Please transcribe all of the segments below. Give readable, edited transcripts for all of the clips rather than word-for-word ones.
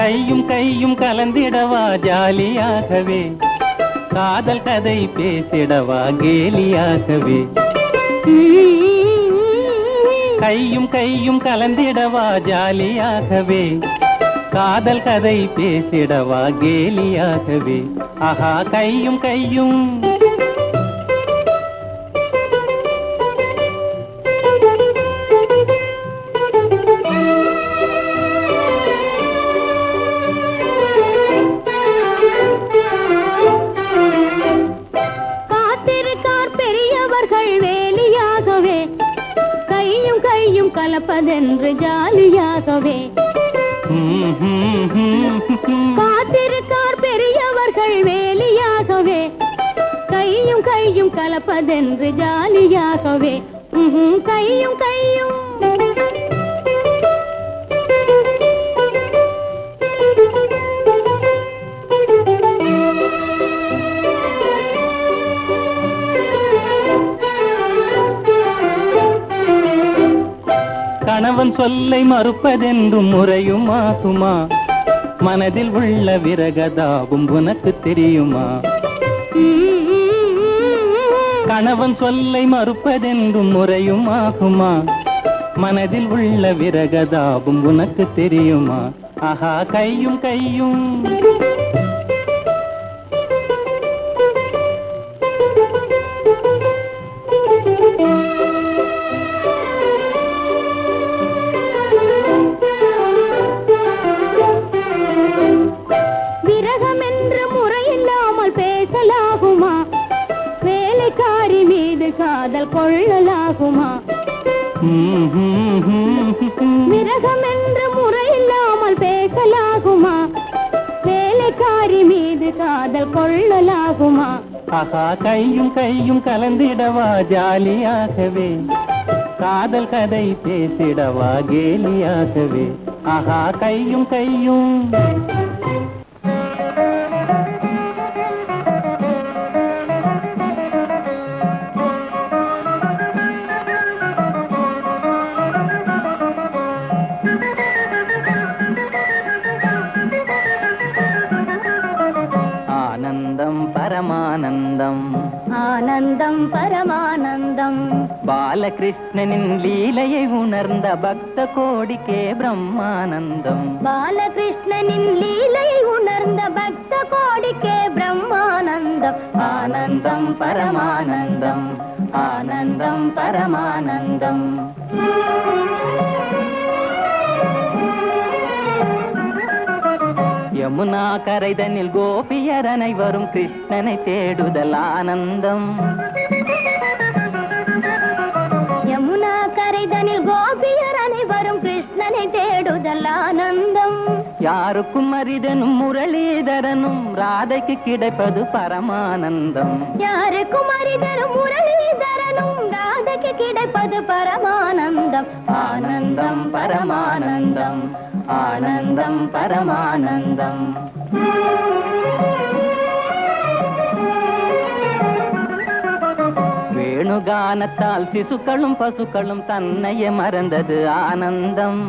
கையும் கையும் கலந்திடவா ஜாலியாகவே, காதல் கதை பேசிடவா கேலியாகவே. கையும் கையும் கலந்திடவா ஜாலியாகவே, காதல் கதை பேசிடவா கேலியாகவே. ஆஹா கையும் கையும் கலப்பதென்று ஜாலியாகவே. காத்திருக்கார் பெரியவர்கள் வேலியாகவே, கையும் கையும் கலப்பதென்று ஜாலியாகவே. கையும் கையும் கணவன் சொல்லை மறுப்பதென்றும் முறையுமாகுமா, மனதில் உள்ள விரகதாவும் உனக்கு தெரியுமா. கணவன் சொல்லை மறுப்பதென்றும் முறையுமாகுமா, மனதில் உள்ள விரகதாவும் உனக்கு தெரியுமா. ஆஹா கையும் கையும் காதல் கொள்ளலாகுமா. மிருகம் என்ற முறையில்லாமல் பேசலாகுமா, வேலைக்காரி மீது காதல் கொள்ளலாகுமா. ஆஹா கையும் கையும் கலந்திடவா ஜாலியாகவே, காதல் கதை பேசிடவா கேலியாகவே. ஆஹா கையும் கையும் பரமானந்தம் ஆனந்தம் பரமானந்தம். பாலகிருஷ்ணனின் லீலையை உணர்ந்த பக்த கோடிக்கே பிரம்மானந்தம். பாலகிருஷ்ணனின் லீலையை உணர்ந்த பக்த கோடிக்கே பிரம்மானந்தம். ஆனந்தம் பரமானந்தம் ஆனந்தம் பரமானந்தம். யமுனா கரைதனில் கோபியர் அனைவரும் கிருஷ்ணனை தேடுதல் ஆனந்தம். யமுனா கரைதனில் கோபியர் அனைவரும் கிருஷ்ணனை தேடுதல் ஆனந்தம். யாருக்கும் அரிதனும் முரளிதரனும் ராதைக்கு கிடைப்பது பரமானந்தம். யாருக்கும் அரிதனும் முரளிதரனும் ராதைக்கு கிடைப்பது பரமானந்தம். ஆனந்தம் பரமானந்தம் ஆனந்தம் பரமானந்தம். வேணுகானத்தால் சிசுக்களும் பசுக்களும் தன்னையே மறந்தது ஆனந்தம்.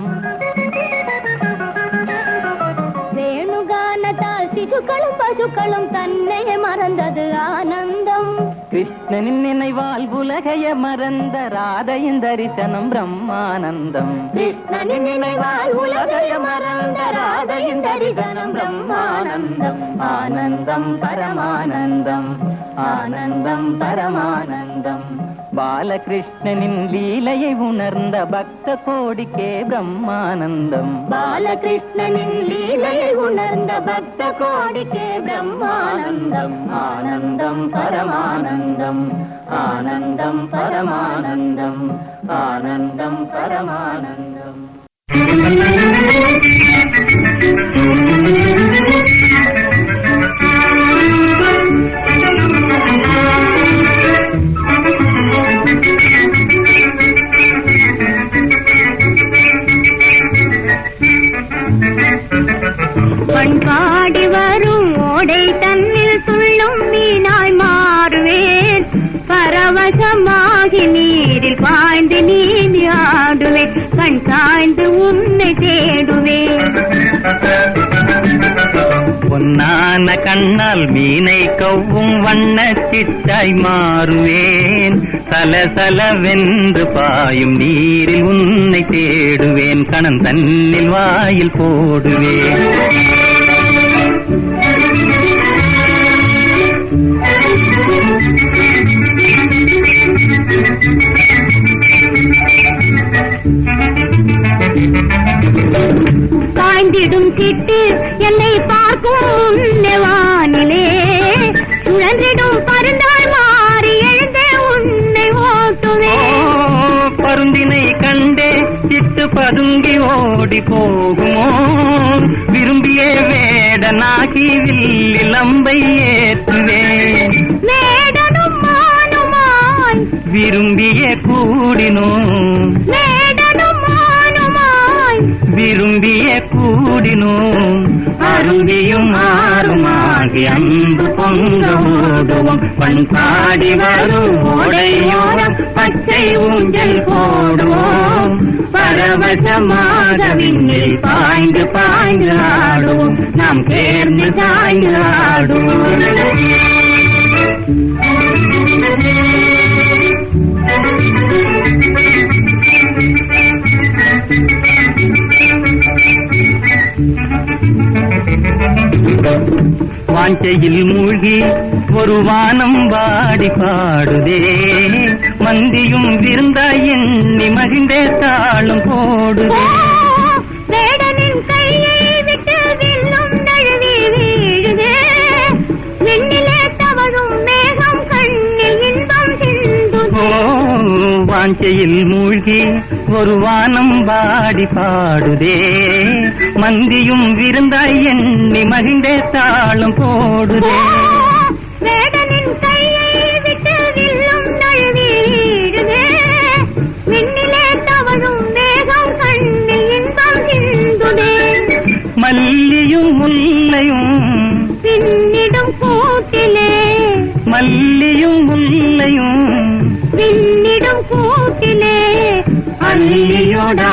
வேணுகானத்தால் சிசுக்களும் பசுக்களும் தன்னையே மறந்தது ஆனந்தம். கிருஷ்ணனின் நினைவால் உலகைய மறந்த ராதையின் தரிசனம் பிரம்மானந்தம். கிருஷ்ணனின் நினைவால் உலகைய மறந்த ராதையின் தரிசனம் பிரம்மானந்தம். ஆனந்தம் பரமானந்தம் ஆனந்தம் பரமானந்தம். பாலகிருஷ்ணனின் லீலையை உணர்ந்த பக்த கோடிக்கே பிரம்மானந்தம். பாலகிருஷ்ணனின் லீலையை உணர்ந்த பக்த கோடிக்கே பிரம்மானந்தம். ஆனந்தம் பரமானந்தம் ஆனந்தம் பரமானந்தம் ஆனந்தம் பரமானந்தம். பண்பாடி வரும் ஓடை தன்னில் துள்ளும் மீனாய் மாறுவேன். பரவசமாகி நீரில் பாய்ந்து நீந்தி ஆடுவேன். கண் சாய்ந்து உன்னை தேடுவேன். கண்ணால் மீனை கவ்வும் வண்ணச்சிட்டாய் மாறுவேன். சலசலவென்று பாயும் நீரில் உன்னை தேடுவேன். கணம் தன்னில் வாயில் போடுவேன். பாய்ந்திடும் சிட்டு என்னை பார்க்கும் முன்னே வானிலே சுழன்றிடும் பருந்தாள் மாறி எழுந்தே உன்னை ஓட்டுவேன். பருந்தினை கண்டே சிட்டு பதுங்கி ஓடி போகுமோ? விரும்பிய வேடனாகி வில்லில் அம்பை ஏற்றுவேன். மேடனும் மானுமாய் விரும்பிய கூடினோம். மேடனும் மானுமாய் விரும்பிய கூடினோம். அரும்பியும் ஆறுமாகி அன்பு பொங்க ஓடுவோம். பண்பாடி வரும் ஓடையோரம் பச்சை ஊஞ்சல் போடுவோம். பரவசமாக விண்ணில் பாய்ந்து பாய்ந்து ஆடுவோம். நாம் சேர்ந்து சாய்ந்து ஆடுவோம். வாஞ்சையில் மூழ்கி ஒரு வானம் வாடி பாடுதே. மந்தியும் விருந்தாய் எண்ணி மகிழ்ந்தே தாளும் போடுதே. வேடனின் கையை விட்டு வில்லும் நழுவி வீழுதே. விண்ணிலே தவழும் மேகம் கண்ணில் இன்பம் சிந்துதே. வாஞ்சையில் மூழ்கி ஒரு வானம் வாடி பாடுதே. மந்தியும் விருந்தாய் எண்ணி மகிழ்ந்தே தாளம் போடுதே. வேடனின் கையை விட்டு வில்லும் நழுவி வீழுதே. விண்ணிலே தவழும் மேகம் கண்ணில் இன்பம் சிந்துதே. மல்லியும் முல்லையும் பின்னிடும் கூட்டிலே. மல்லியும் முல்லையும் பின்னிடும் கூட்டிலே. அள்ளியோடாம்பலாகி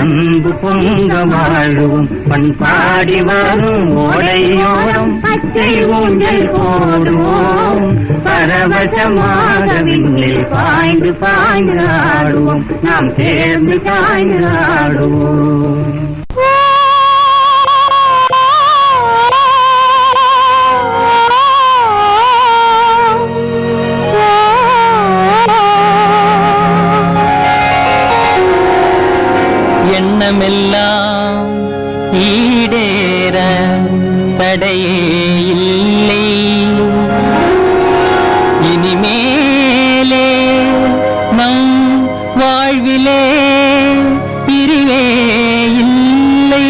அன்பு பொங்க வாழும். பண்பாடி வரும் ஓடையோரம் பச்சை ஊஞ்சல் போடுவோம். பரவசமாக விண்ணில் பாய்ந்து பாய்ந்து ஆடுவோம். நாம் சேர்ந்து சாய்ந்து ஆடுவோம். எண்ணமெல்லாம் ஈடேற தடையே இல்லை. இனிமேலே நம் வாழ்விலே பிரிவே இல்லை.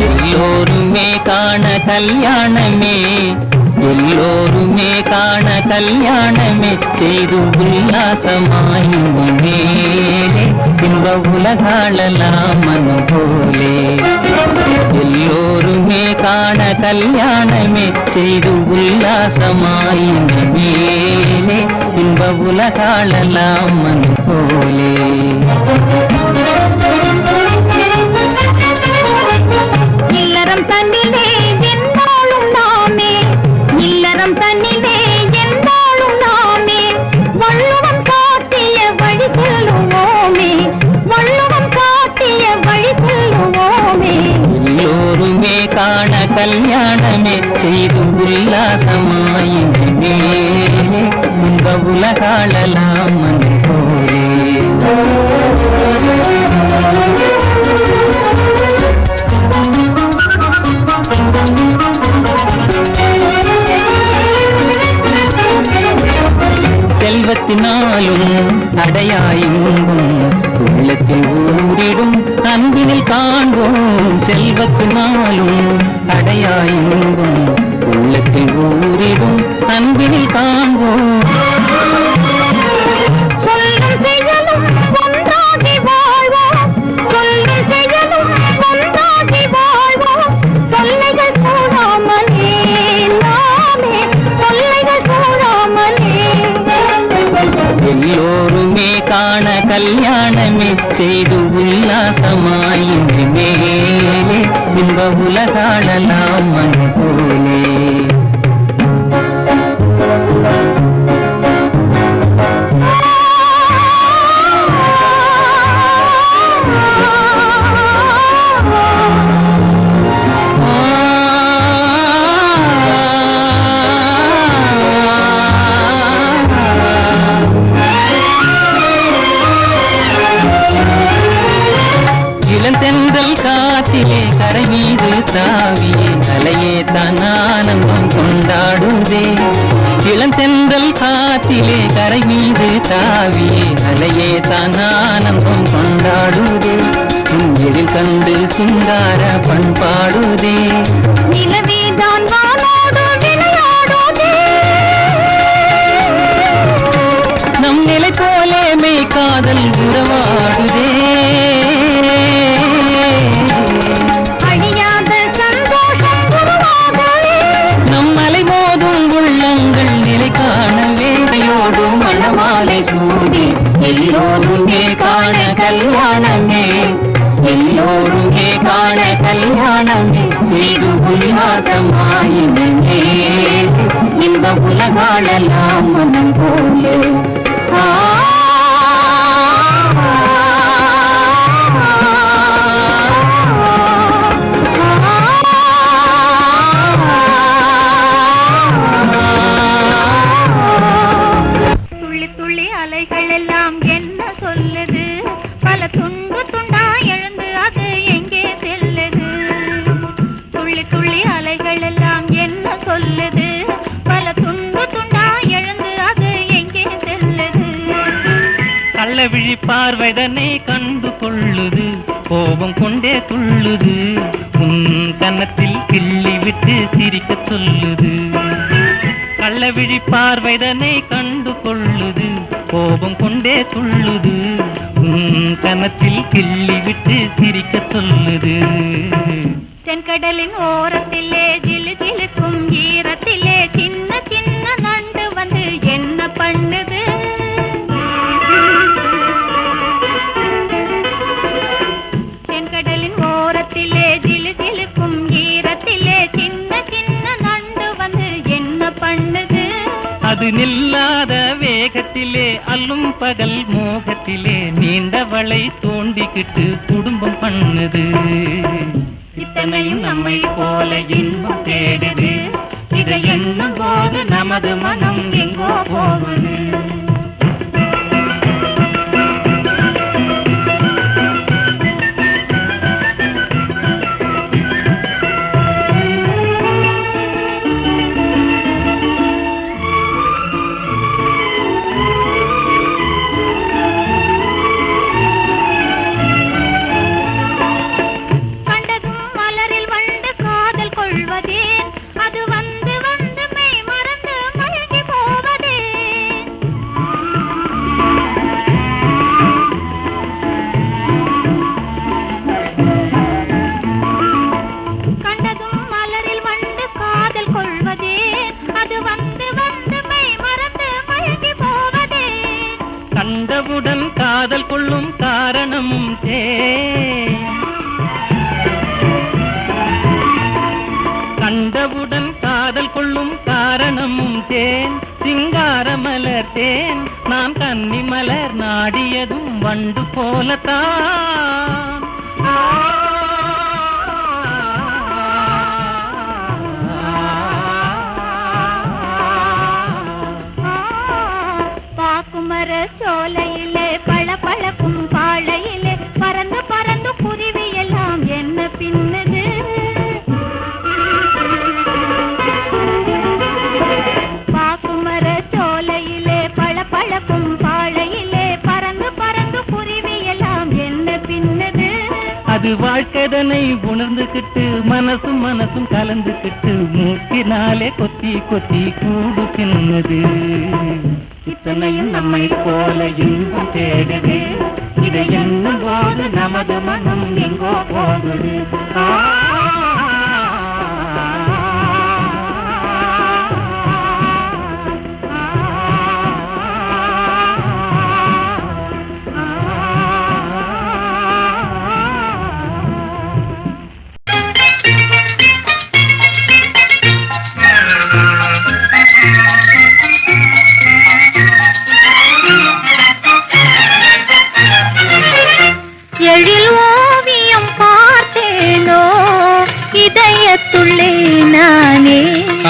எல்லோருமே காண கல்யாணமே. எல்லோருமே காண கல்யாணமே. செய்து உல்லாசமாயும் மேலே இன்ப உலகாளலாம் மனம் போலே. எல்லோருமே காண கல்யாணமே. செய்து உல்லாசமாயும் மேலே இன்ப உலகாளலாம் மனம் போலே. இல்லறம் தன்னிலே என்னாலும் நாமே. இல்லறம் தன்னிலே என்னாலும் நாமே. வள்ளுவம் காட்டிய வழி செல்லுவோமே. வள்ளுவம் காட்டிய வழி செல்லுவோமே. எல்லோருமே காண கல்யாணமே. செய்து உல்லாசமாயின் மேலே இந்த உலகாளலாம் மனம் போலே. செல்வத்தினாலும் அடையாயுங்கும் உள்ளத்தில் ஊரிடும் அன்பினில் காண்போம். செல்வத்தினாலும் அடையாயுங்கும் உள்ளத்தில் ஊரிடும் அன்பினில் காண்போம். சொல்லும் செயலும் ஒன்றாகி வாழ்வோம். சொல்லும் செயலும் ஒன்றாகி வாழ்வோம். தொல்லைகள் சூழாமலே நாமே. தொல்லைகள் சூழாமலே. உலகாளலாம் மண் போலே. இளந்தென்றல் காத்திலே கரை மீது தாவியே அலையே தான் ஆனந்தம் கொண்டாடுதே. இளந்தென்றல் காத்திலே கரை மீது தாவியே அலையே தான் ஆனந்தம் கொண்டாடுதே. எழில் கண்டு சிங்கார பண்பாடுதே. நிலவேதான் வானோடு விளையாடுதே. நம் நிலை போலே மெய் காதல் உறவாடுதே. அழியாத சந்தோஷம் உருவாகவே. நம் மலை மோதும் உள்ளங்கள் நிலை காணவே. யோடு மணமாலை சூடி எல்லோரும் காண கல்யாணமே. எல்லோரும் காண கல்யாணமே. செய்து உல்லாசமாயினே இந்த உலகாளலாம் மனம் போலே. துள்ளி துள்ளி அலைகள் எல்லாம் என்ன சொல்லுது? பல துண்டு துண்டா எழுந்து அது எங்கே செல்லுது? துள்ளி துள்ளி அலைகள் எல்லாம் என்ன சொல்லுது? பல துண்டு துண்டா எழுந்து அது எங்கே செல்லுது? கள்ளவிழி பார்வைதனை கண்டு கொள்ளுது. கோபம் கொண்டே துள்ளுது. உன் கன்னத்தில் கிள்ளி விட்டு சிரிக்க சொல்லுது. கள்ளவிழி பார்வைதனை கண்டு கொள்ளுது. கோபம் கொண்டே துள்ளுது. உன் கன்னத்தில் கிள்ளி விட்டு சிரிக்க சொல்லுது. தென்கடலின் ஓரத்திலே ஜிலு ஜிலுக்கும் ஈரத்திலே சின்ன சின்ன நண்டு வந்து என்ன பண்ணுது? தென்கடலின் ஓரத்திலே ஜிலு ஜிலுக்கும் ஈரத்திலே சின்ன சின்ன நண்டு வந்து என்ன பண்ணுது? அது நில்லாத வேகத்திலே அல்லும் பகல் மோகத்திலே நீண்டவளை தோண்டிக்கிட்டு குடும்பம் பண்ணுது. இத்தனையும் நம்மை போல இன்பம் தேடுது. இதை எண்ணும் போது நமது மனம் எங்கோ போகுது. கண்டவுடன் காதல் கொள்ளும் காரணமும் கண்டவுடன் காதல் கொள்ளும் காரணமும் தேன். சிங்கார மலர் தேன். நான் கன்னி மலர் நாடியதும் வண்டு போலத்தான். பாக்குமர சோலையிலே பளபளக்கும் பாளையிலே பறந்து பறந்து குருவி எல்லாம் என்ன பின்னுது? பாக்குமர சோலையிலே பளபளக்கும் பாளையிலே பறந்து பறந்து குருவி எல்லாம் என்ன பின்னுது? அது வாழ்க்கதனை உணர்ந்துகிட்டு மனசும் மனசும் கலந்துகிட்டு மூக்கினாலே கொத்தி கொத்தி கூடு பின்னுது. இத்தனையும் நம்மை போல இன்பம் தேடுது. இதை எண்ணும் போது நமது மனம் எங்கோ போகுது.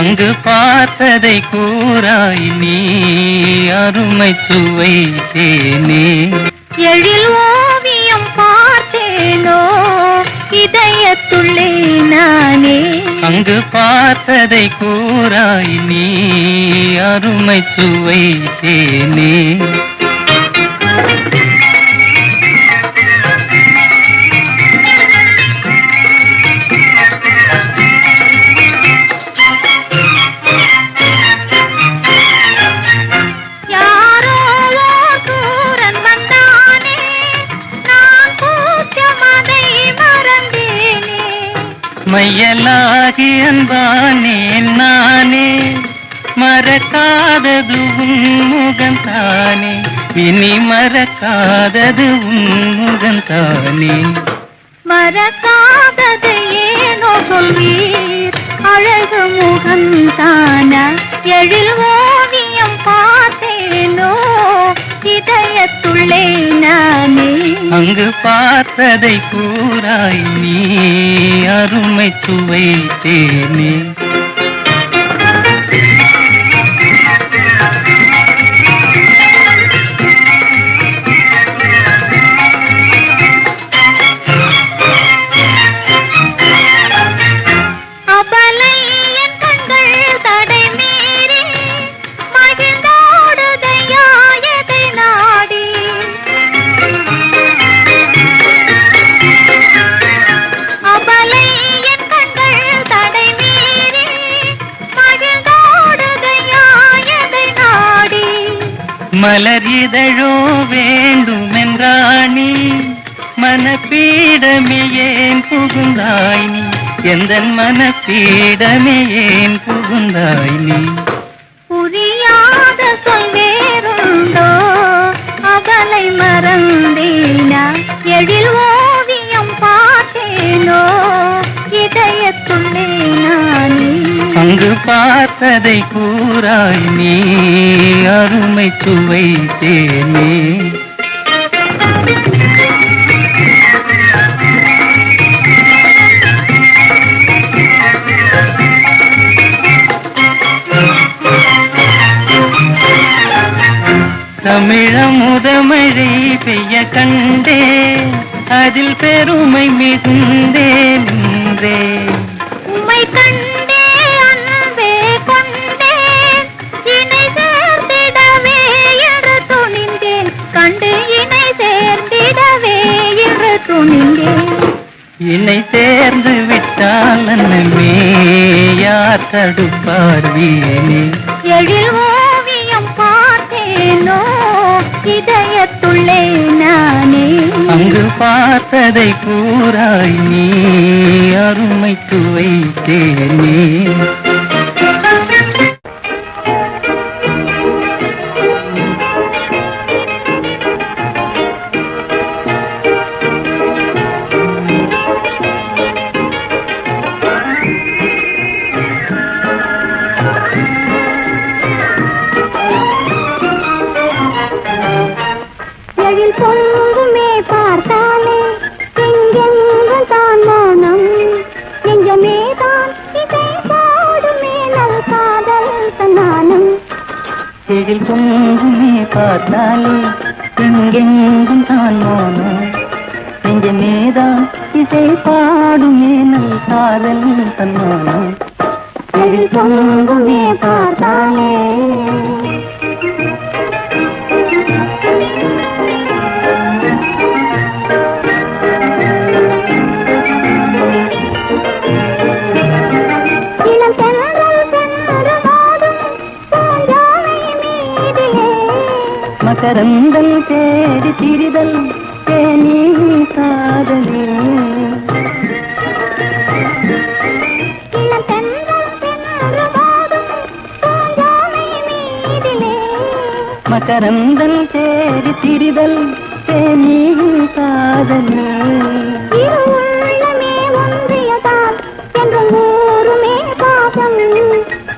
அங்கு பார்த்ததை கூறாய் நீ அருமை சுவை தேனே. எழில் ஓவியம் பார்த்தேனோ இதயத்துள்ளே நானே. அங்கு பார்த்ததை கூறாய் நீ அருமை சுவை தேனே. மையலாகி அன்பானே நானே மறக்காதது உன் முகந்தானே. இனி மறக்காதது உன் முகந்தானே. மறக்காதது ஏனோ சொல்வீர் அழகு முகந்தானா. எழில் ஓவியம் பார்த்தேனோ இதயத்துள்ளே நானே. அங்கு பார்த்ததை கூறாய் நீ அருமை சுவை தேனே. மலர் இதழோ வேண்டுமென்றாணி மனப்பீடமே ஏன் புகுந்தாய் நீ. எந்தன் மனப்பீடமே ஏன் புகுந்தாய் நீ. புரியாத சொல் வேறுண்டோ அவளை மறந்தேனா. எழில் ஓவியம் பார்த்தேனோ இதயத்துள்ளே நானே. அங்கு பார்த்ததை கூறாய் நீ அருமை சுவை தேனே. தமிழமுதமழை பெய்ய கண்டே அதில் பெருமை மிகுந்தே நின்றே. உம்மை கண்டே அன்பே கொண்டேன் இணை சேர்ந்திடவே என்று துணிந்தேன். கண்டு இணை சேர்ந்திடவே என்று துணிந்தேன். இணை சேர்ந்து விட்டால் அன்னமே யார் தடுப்பார் வீணே. எழில் ஓவியம் பார்த்தேனோ இதயத்துள்ளே நானே. அங்கு பார்த்ததை கூறாய் நீ அருமை சுவை தேனே. எழில் பொங்குமே பார்த்தாலே எங்கெங்கும் தான் மௌனம். நெஞ்சமே தான் இசை பாடுமே நல் காதல் தன்னானம். எழில் பொங்குமே பார்த்தாலே எங்கெங்கும் தான் மௌனம். நெஞ்சமேதான் இசை பாடுமே நல் காதல் தன்னானம். எழில் பொங்குமே பார்த்தாலே மகரந்தல் தேடி திரிதல் தேனீ காதலே. மகரந்தல் தேடி திரிதல் தேனீ காதலே. உள்ளமே ஒன்றியதால் என்று ஊருமே பாசம்.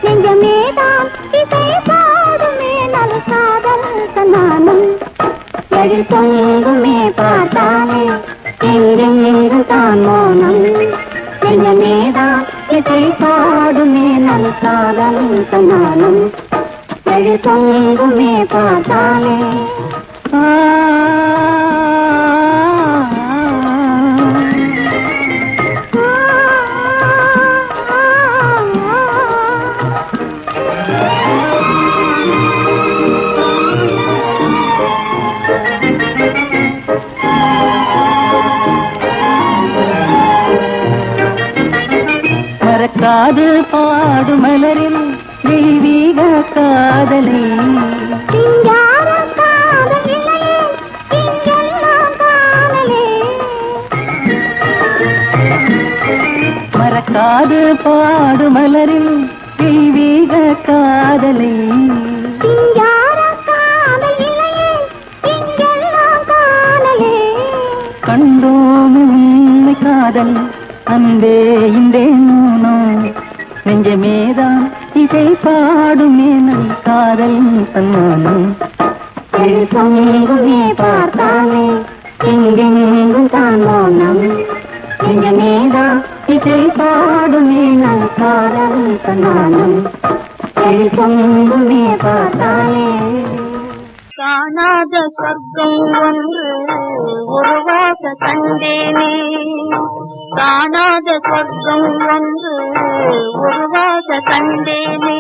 நெஞ்சமேதான் இசை பாடுமே நல் காதல் தன்னானம். எழில் பொங்குமே பார்த்தாலே எங்கெங்கும் தான் மௌனம். நெஞ்சமேதான் இசை பாடுமே நல் காதல் தன்னாலும் எழி தொங்குமே பார்த்தாலே மறக்காது பாடு மலரில் தெய்வீக காதலை மறக்காது பாடு மலரில் தெய்வீக காதலை கண்டோம் உண்மை காதல் அன்பே இந்தே நூனோ நெஞ்சமேதான் இசை பாடுமே நல் காதல் தன்னாலும் தொங்குமே பார்த்தாலே எங்கெங்கும் தான் மௌனம் நெஞ்சமேதான் இசை பாடுமே நல் காதல் தன்னாலும் தொங்குமே பார்த்தாலே காணாத சொர்க்கம் ஒன்று உருவாக கண்டேனே காணாத சொர்க்கம் ஒன்று உருவாக கண்டேனே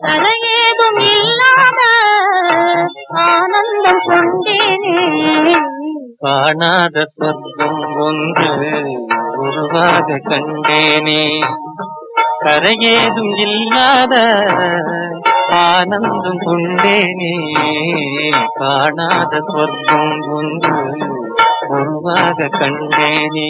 தரையேதும் இல்லாத ஆனந்தம் கொண்டேனே காணாத சொர்க்கம் ஒன்று உருவாக கண்டேனே கரையேதும் இல்லாத ஆனந்தம் கொண்டேனே காணாத சொர்க்கம் ஒன்று உருவாக கண்டேனே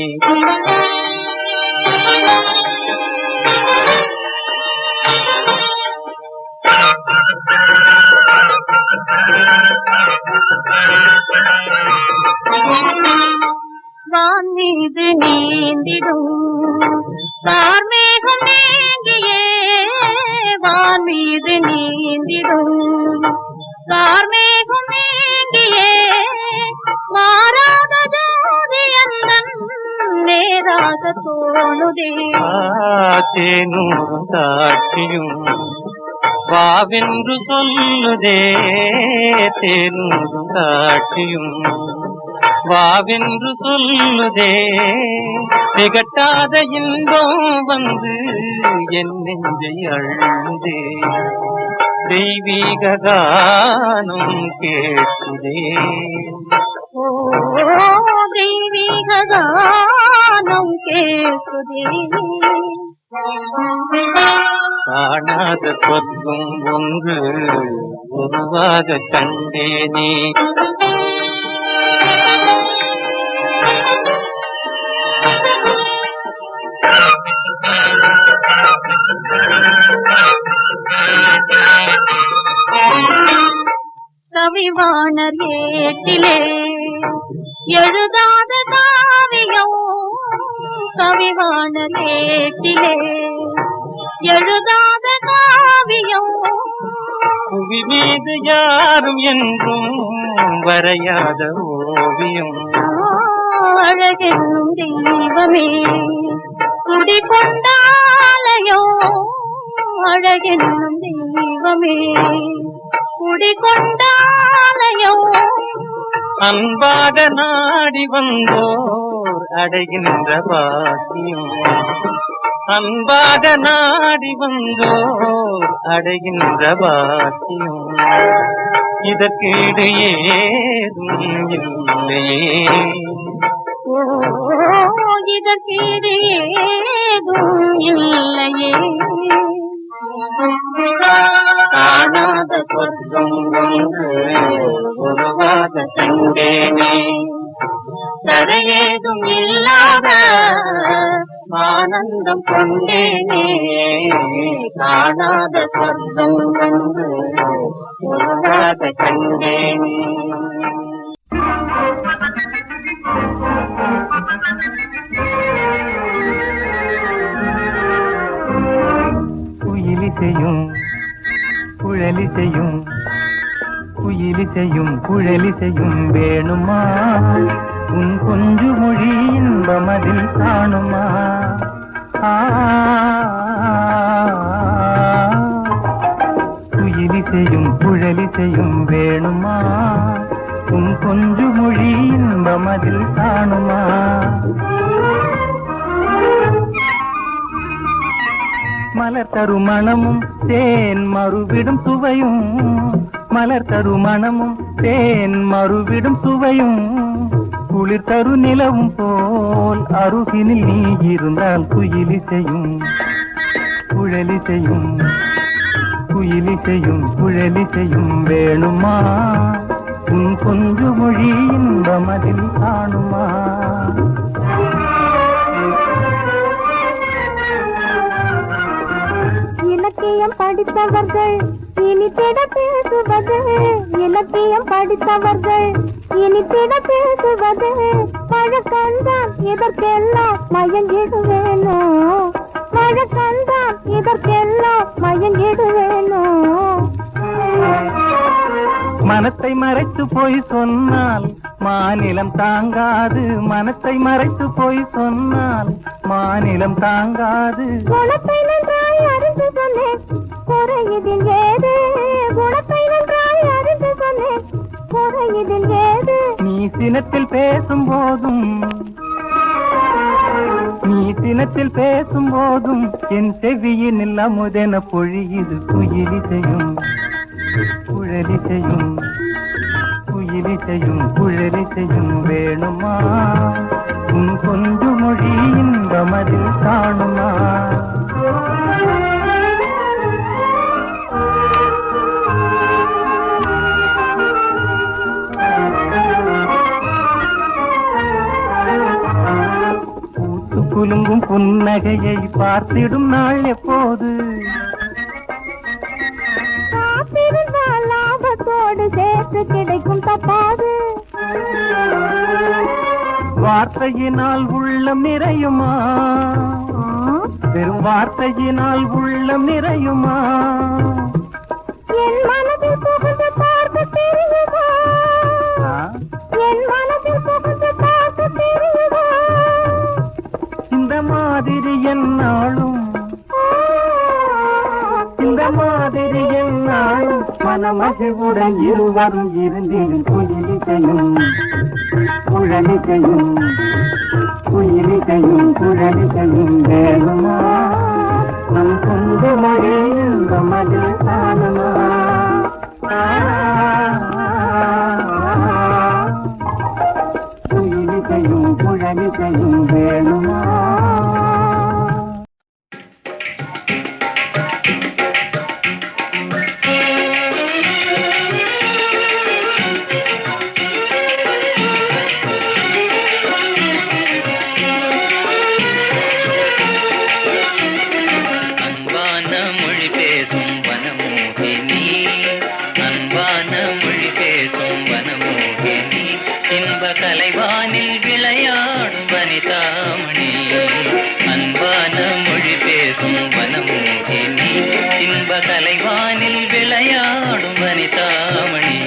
வான் மீது நீந்திடும் கார்மேகம் நீங்கியே வான் மீது நீந்திடும் கார்மேகம் நீங்கியே மாறாத ஜோதி அந்தன் நேராக தோணுதே தேனூரும் தாட்சியும் வாவென்று சொல்லுதே தேனூரும் தாட்சியும் வாவென்று சொல்லுதே திகட்டாத இன்பம் வந்து என் நெஞ்சை அழுந்தே தெய்வீக கானம் கேட்குதே ஓ தெய்வீக கானம் கேட்குதே காணாத சொர்க்கம் ஒன்று உருவாக கண்டேனே கவிவாணர் ஏட்டிலே எழுதாத காவியம் கவிவாணர் ஏட்டிலே எழுதாத காவியம் புவி மீது யாரும் என்றும் வரையாத ஓவியம் அழகென்னும் தெய்வமே குடிகொண்டாலயோ அழகென்னும் தெய்வமே குடிகொண்டாலயோ அன்பாக நாடி வந்தோர் அடைகின்ற பாக்கியம் அன்பாக நாடி வந்தோர் அடைகின்ற பாக்கியம் இதற்கீடு ஏதும் இல்லையே ஓ இதற்கீடு ஏதும் இல்லையே காணாத சொர்க்கம் ஒன்று உருவாக கண்டேனே தரையேதும் இல்லாத ஆனந்தம் கொண்டேனே காணாத சொர்க்கம் ஒன்று உருவாக கண்டேனே குயிலிசையும் குழலிசையும் குயிலிசையும் குழலிசையும் வேணுமா உன் கொஞ்சு மொழி இன்பமதில் காணுமா மலர் தரு மணமும் தேன் மறுவிடும் சுவையும், மலர் தரு மணமும் தேன் மறுவிடும் சுவையும், குளிர் தரு நிலவும் போல் அருகினில் நீ இருந்தால் குயிலிசையும் குழலிசையும், குயிலிசையும் குழலிசையும் வேணுமா, உன் கொஞ்சு மொழி இன்பமதில் காணுமா. இலக்கியம் படித்தவர்கள் இனித்திட பேசுவது, இலக்கியம் படித்தவர்கள் இனித்திட பேசுவது, பழக்கந்தான் இதற்கெல்லாம் மயங்கிடுவேனோ, பழக்கந்தான் இதற்கெல்லாம் மயங்கிடுவேனோ. மனத்தை மறைத்து போய் சொன்னால் மாநிலம் தாங்காது, மனத்தை மறைத்து போய் சொன்னால் மாநிலம் தாங்காது. குணத்தை நன்றாய் அறிந்து சொன்னேன் குறையிதில் ஏது, குணத்தை நன்றாய் அறிந்து சொன்னேன் குறையிதில் ஏது. நீ சினத்தில் பேசும் போதும், நீ சினத்தில் பேசும் போதும் என் செவியினில் அமுதென பொழியுது குயிலிசையும் குழலிசையும், குயிலிசையும் குழலிசையும் வேணுமா, உன் கொஞ்சு மொழி இன்பமதில் காணுமா. பூத்து குலுங்கும் புன்னகையை பார்த்திடும் நாள் எப்போது, லாபத்தோடு சேர்த்து கிடைக்கும் தப்பாது. வார்த்தையினால் உள்ளம் நிறையுமா, வெறும் வார்த்தையினால் உள்ளம் நிறையுமா, என் மனதில் புகுந்து பார்க்க தெரியுமா, என் மனதில் புகுந்து பார்க்க தெரியுமா. இந்த மாதிரி என்னாலும், இந்த மாதிரி என்னாலும் மனமகிழ்வுடன் இருவரும் இருந்திடும் குயிலிசையும் குழலிசையும், குயிலிசையும் குழலிசையும் வேணுமா, நம் சொந்த மொழி இன்பமதில் காணுமா. குயிலிசையும் குழலிசையும் வேணுமா. கலைவானில் விளையாடும் வனிதாமணி, அன்பான மொழி பேசும் வனமோகினி, இன்ப கலைவானில் விளையாடும் வனிதாமணி.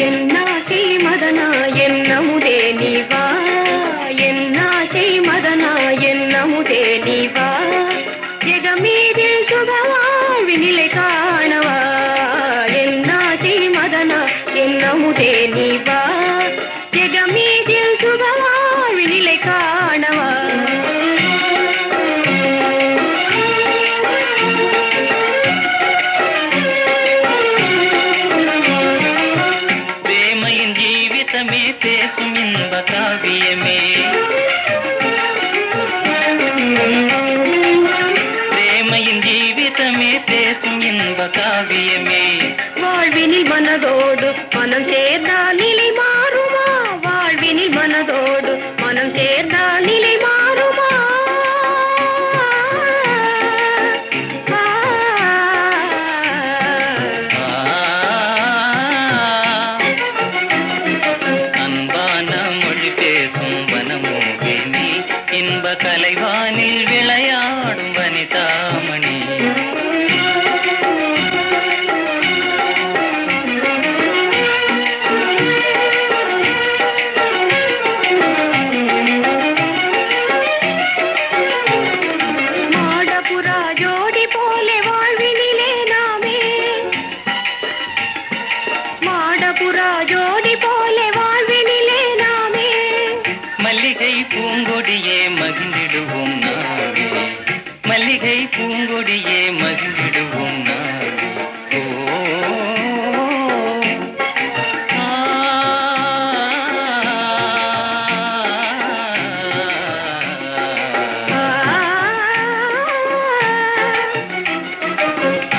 என்னாசை மதனா என்னமுதே நீவா, என்னாசை மதனா என்னமுதே நீவா, ஜெகமீதில் சுகவாழ்வி நிலை காணவா, என்னாசை மதனா என்னமுதே நீவா, ஜெகமீதில் சுகவாழ்வி நிலை காணவா. பிரேமையின் ஜீவிதமே பேசும் இன்ப காவியமே, பிரேமையின் ஜீவிதமே பேசும் இன்ப காவியமே. வாழ்வினில் மனதோடு மனம் சேர்ந்தால் நிலை மாறுமா, வாழ்வினில் மனதோடு மனம் சேர்ந்தால் நிலை மாறுமா. அன்பான மொழி பேசும் வனமோகினி, இன்ப கலைவானில் விளையாடும் வனிதாமணி. மல்லிகை பூங்கொடியே மகிழ்ந்திடுவோம் மல்லிகை பூங்கொடியே மகிழ்விடுவோம் நாளை.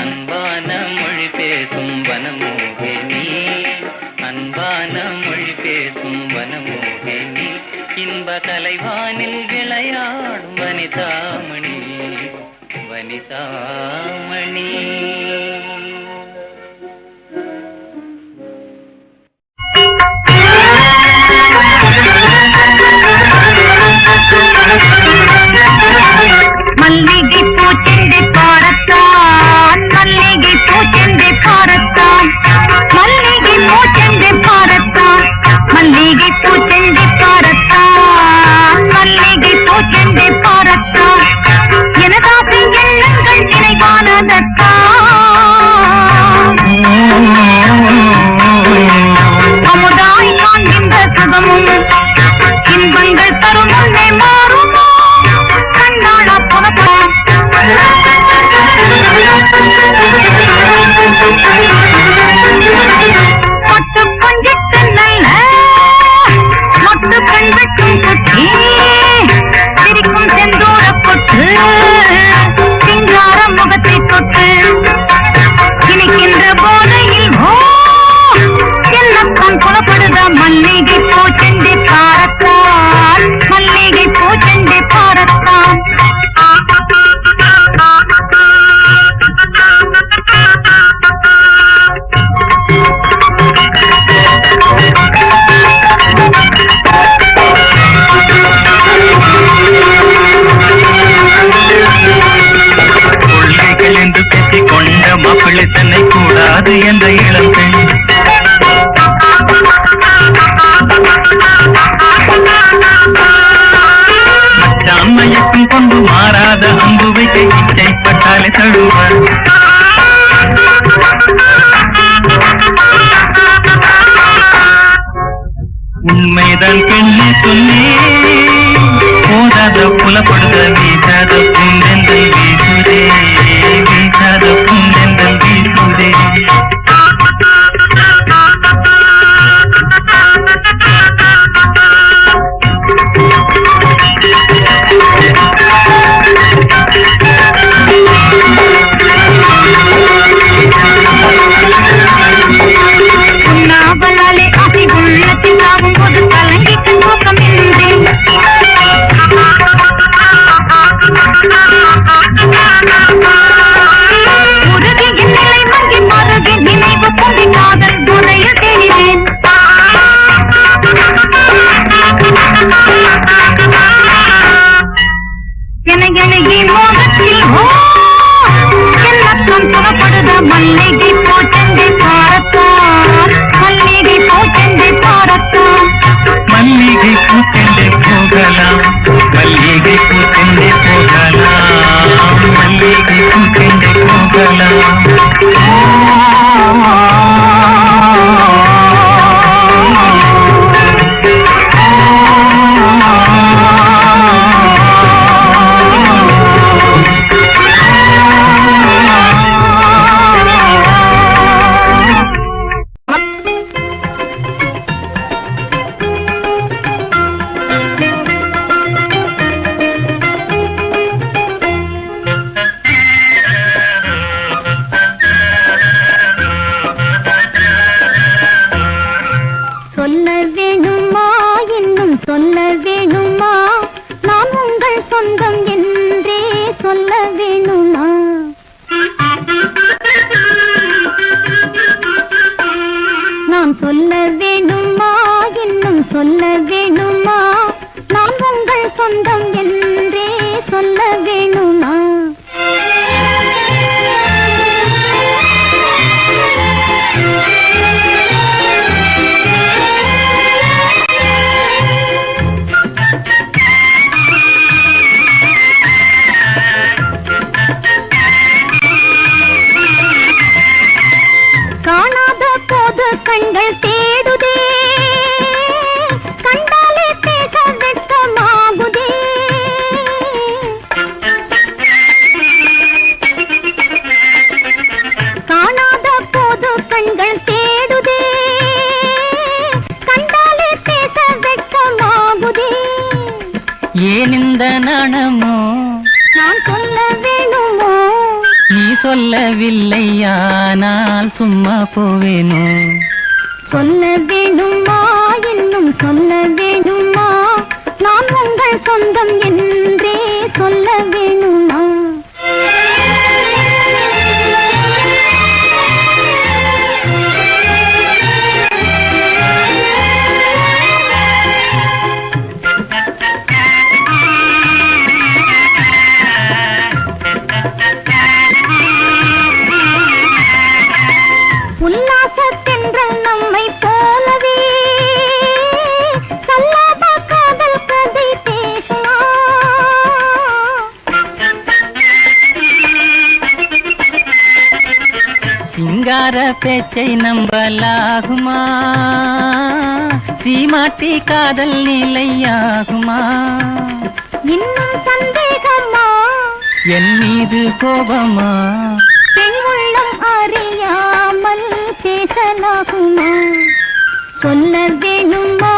அன்பான மொழி பேசும் வனமோகினி, அன்பான மொழி பேசும் வனமோகினி, இன்ப கலைவானில் விளையாடும் வனிதாமணி, வனிதாமணி. மல்லிகை பூச்செண்டு பாரத்தான், மல்லிகை பூச்செண்டு பாரத்தான், மல்லிகை பூச்செண்டு பாரத்தான், மல்லிகை பூச்செண்டு பாரத்தான், மல்லிகை பூச்செண்டு பாரத்தான், எனதாசை எண்ணங்கள் நினைவானதத்தான், அமுதாய் காண்கின்ற சுகமும் இன்பங்கள் தரும் முன்னே மாறுமோ கண்ணாட புறப்படும். மொட்டு கொஞ்சிட்டு நல்ல மொட்டு கண் வெட்டும் குட்டி, சிரிக்கும் செந்தூர பொட்டு சிங்கார முகத்தை தொட்டு இனிக்கின்ற போதையில் ஓ என்னத்தான் புலப்படுத மல்லிகை பூச்செண்டு பாரத்தான், மல்லிகை பூச்செண்டு பாரத்தான். கொள்ளைகள் என்று பேசிக் கொண்ட மாப்பிள்ளை தன்னை கூடாது என்ற இளம் பெண், மயக்கம் கொண்டு மாறாத அம்பு வைக்க இச்சைப்பட்டாலே தழுவார். உண்மைதான் பெண்ணே சொல்லி போதாத புலப்படுத வீசாத பூந்தெந்தல் வீசுதே, வீசாத பூந்தெந்தல் வீசுதே. உண்ணாவலாலே ஆசை உள்ளத்தில் ஆகும் போது கலங்கிட்டு நோக்கம் என்று உருகி நிலை மங்கி மருகி நினைவு பொங்கி காதல் துறையில் தேடினேன். எனகெனகி மோகத்தில் ஓ என்னத்தான் புறப்படுத மல்லிகை பூச்செண்டு பாரத்தான், மல்லிகை பூச்செண்டு பாரத்தான். மல்லிகை பூச்செண்டே போகலாம், மல்லிகை பூச்செண்டே போகலாம், மல்லிகை பூச்செண்டே போகலாம். சொல்ல வேணுமா இன்னும் சொல்ல வேணுமா, நான் உங்கள் சொந்தம் என்றே சொல்ல வேணுமா. நான் சொல்ல வேணுமா இன்னும் சொல்ல வேணுமா, நான் உங்கள் சொந்தம் என்றே சொல்ல வேணுமா. காணாத போது கண்கள் தேடுதே, கண்டாலே பேச வெட்கமாகுதே. எந்த நாணமோ நான் சொல்ல வேணுமோ நீ சொல்லவில்லையானால் சும்மா போவேனோ சொல்ல வேணுமா இன்னும் சொல்ல வேணுமா நான் உங்கள் சொந்தம் என்றே சொல்ல வேணுமா உல்லாசத்தென்றல் நம்மை போலவே சொல்லாத காதல் கதை பேசுமா சிங்கார பேச்சை நம்பலாகுமா சீமாட்டி காதல் நிலையாகுமா இன்னும் சந்தேகமா என் மீது கோபமா பெண் உள்ளம் அறியாமல் பேசலாகுமா சொல்ல வேணுமா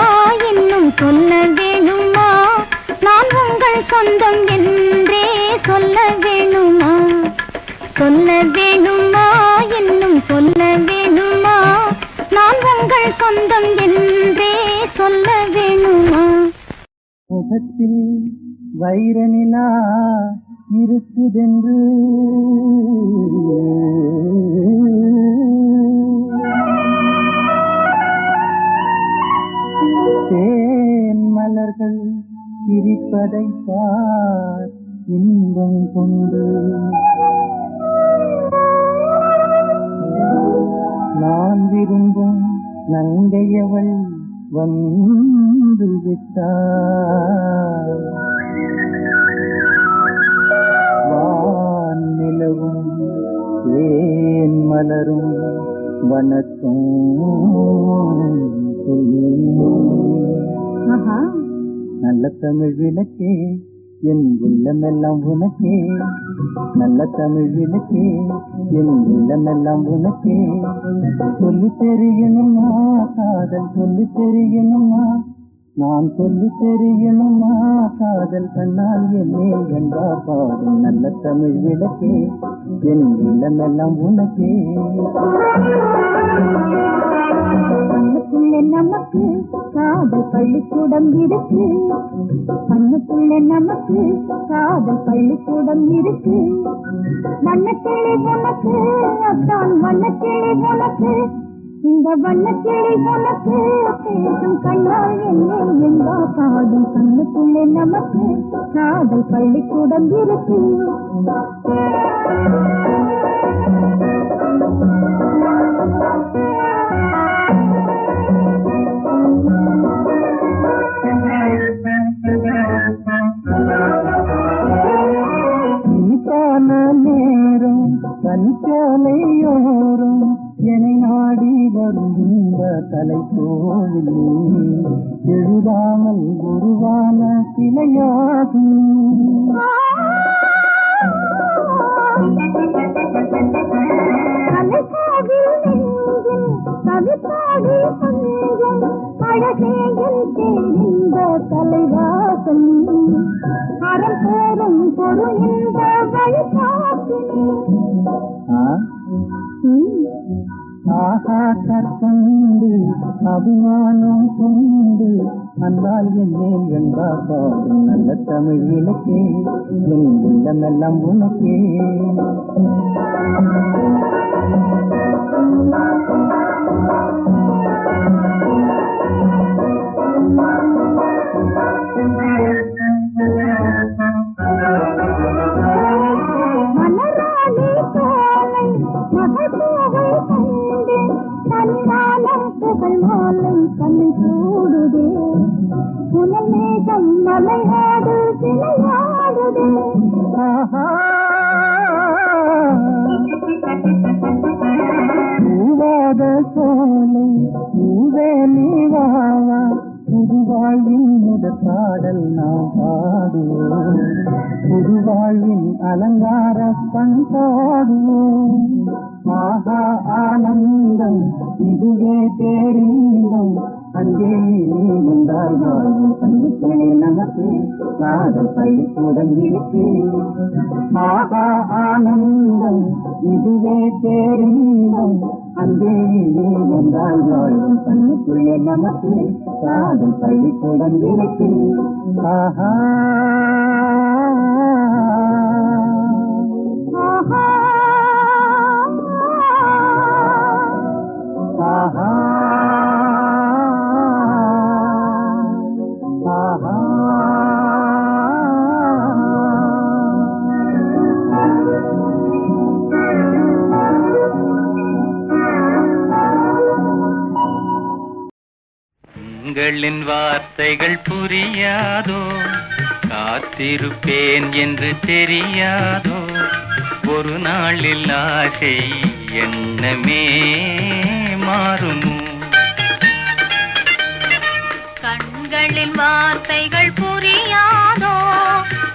இன்னும் சொல்ல வேணுமா நான் உங்கள் சொந்தம் என்றே சொல்ல வேணுமா சொல்ல வேணுமா இன்னும் சொல்ல வேணுமா நான் உங்கள் சொந்தம் என்றே சொல்ல வேணுமா முகத்தில் வைர நிலா இருக்குதென்று தேன் மலர்கள் சிரிப்பதை பார் இன்பம் கொண்டு நான் விரும்பும் நங்கையவள் வந்து விட்டார் வான் நிலவும் ஏன் மலரும் வணக்கம் சொல்லி நல்ல தமிழ் விளக்கே என் உள்ளமெல்லாம் உனக்கே நல்ல தமிழ் விளக்கே என் உள்ளமெல்லாம் உனக்கே சொல்லி தெரியணுமா காதல் சொல்லி தெரியணுமா நான் சொல்லி தெரியணுமா காதல் கண்ணால் என்னேல் வென்றா பாடும் நல்ல தமிழ் விளக்கே என் உள்ளமெல்லாம் உனக்கே கண்ணுக்குள்ளே நமக்கு காதல் பள்ளிக்கூடம் இருக்கு கண்ணுக்குள்ளே நமக்கு காதல் பள்ளிக்கூடம் இருக்கு வண்ணக்கிளி உனக்கு அதான் வண்ணக்கிளி உனக்கு இந்த வண்ணக்கிளி உனக்கு பேசும் கண்ணால் என்னை எங்கா பாடும் கண்ணுக்குள்ளே நமக்கு காதல் பள்ளிக்கூடம் இருக்கு நேரம் கனிச்சோலையோரும் என்னை நாடி வரும் இந்த தலைக்கோவில் எழுதாமல் உருவான சிலையாகும் கவிப்பாடி கொஞ்சம் அழகேயில் தெரிந்த தலைவாசம் அறம் போரும் பொருள் இந்த ஆஹா கற்கொண்டு அபிமானம் கொண்டு அன்பால் என்னேல் வென்றா பாடும் நல்ல தமிழ் விளக்கே என் உள்ளமெல்லாம் உனக்கே மலராளி சோலை மகள் பூவை கண்டு தனிவானம் புகழ் மாலை கண்ணை சூடுதே புனல் மேகம் மலையாடு சிலையாடுதே பூவாத சோலை பூவே நீவாவா புதுவாழ்வின் முதற் பாடல் நாம் பாடுவோம் புதுவாழ்வின் அலங்கார பண்பாடுவோம் ஆஹா ஆனந்தம் இதுவே பேரின்பம் அங்கே நீ வந்தால் வாழும் கண்ணுக்குள்ளே நமக்கு காதல் பள்ளிக்கூடம் இருக்கு. ஆகா ஆனந்தம் இதுவே பேரின்பம். அங்கே நீ வந்தால் வாழும் கண்ணுக்குள்ளே நமக்கு காதல் பள்ளிக்கூடம் இருக்கு. ஆஹா ஆஹா ஆஹா ஆஹா. உங்களின் வார்த்தைகள் புரியாதோ, காத்திருப்பேன் என்று தெரியாதோ, ஒரு நாளில் ஆசை எண்ணமே மாறுமோ. கண்களின் வார்த்தைகள் புரியாதோ,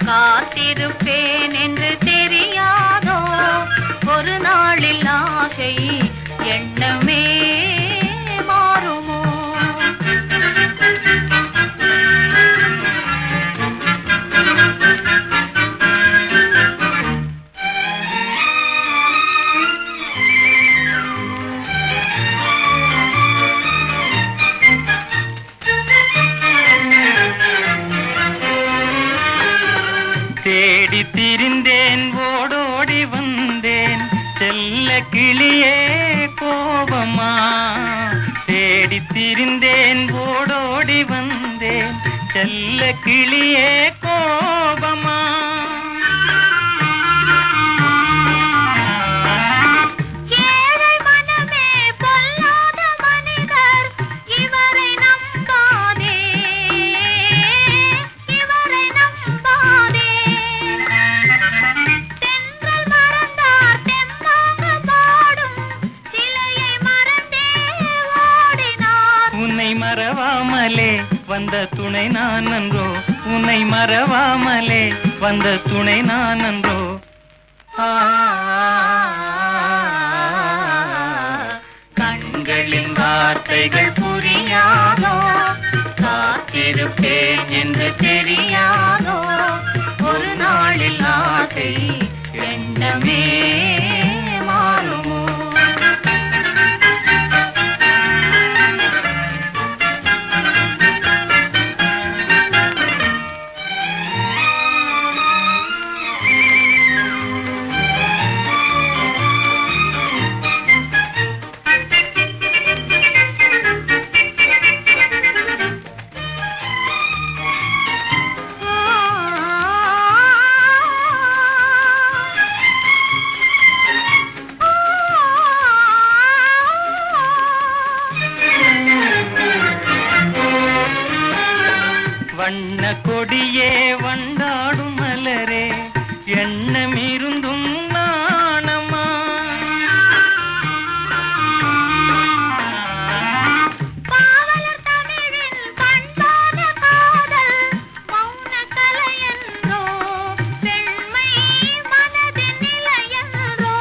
காத்திருப்பேன் என்று தெரியாதோ, ஒரு நாளில் ஆசை எண்ணமே மாறுமோ. தேடி திரிந்தேன், ஓடோடி வந்தேன், செல்ல கிளியே கோபமா. தேடி திரிந்தேன், ஓடோடி வந்தேன், செல்ல கிளியே கோபமா. மறவாமலே வந்த துணை நான் நன்றோ, உன்னை மறவாமலே வந்த துணை நான் நன்றோ. கண்களின் வார்த்தைகள் புரியாதோ, காத்திருப்பேன் என்று தெரியாதோ, ஒரு நாளில் ஆசை எண்ணமே மாறுமோ. வண்ண கொடியே வண்டாடும் மலரே, எண்ணம் இருந்தும் நாணமா. பாவலர் தமிழின் பண்பான காதல் மௌன கலையன்றோ, பெண்மை மனதின் நிலையன்றோ.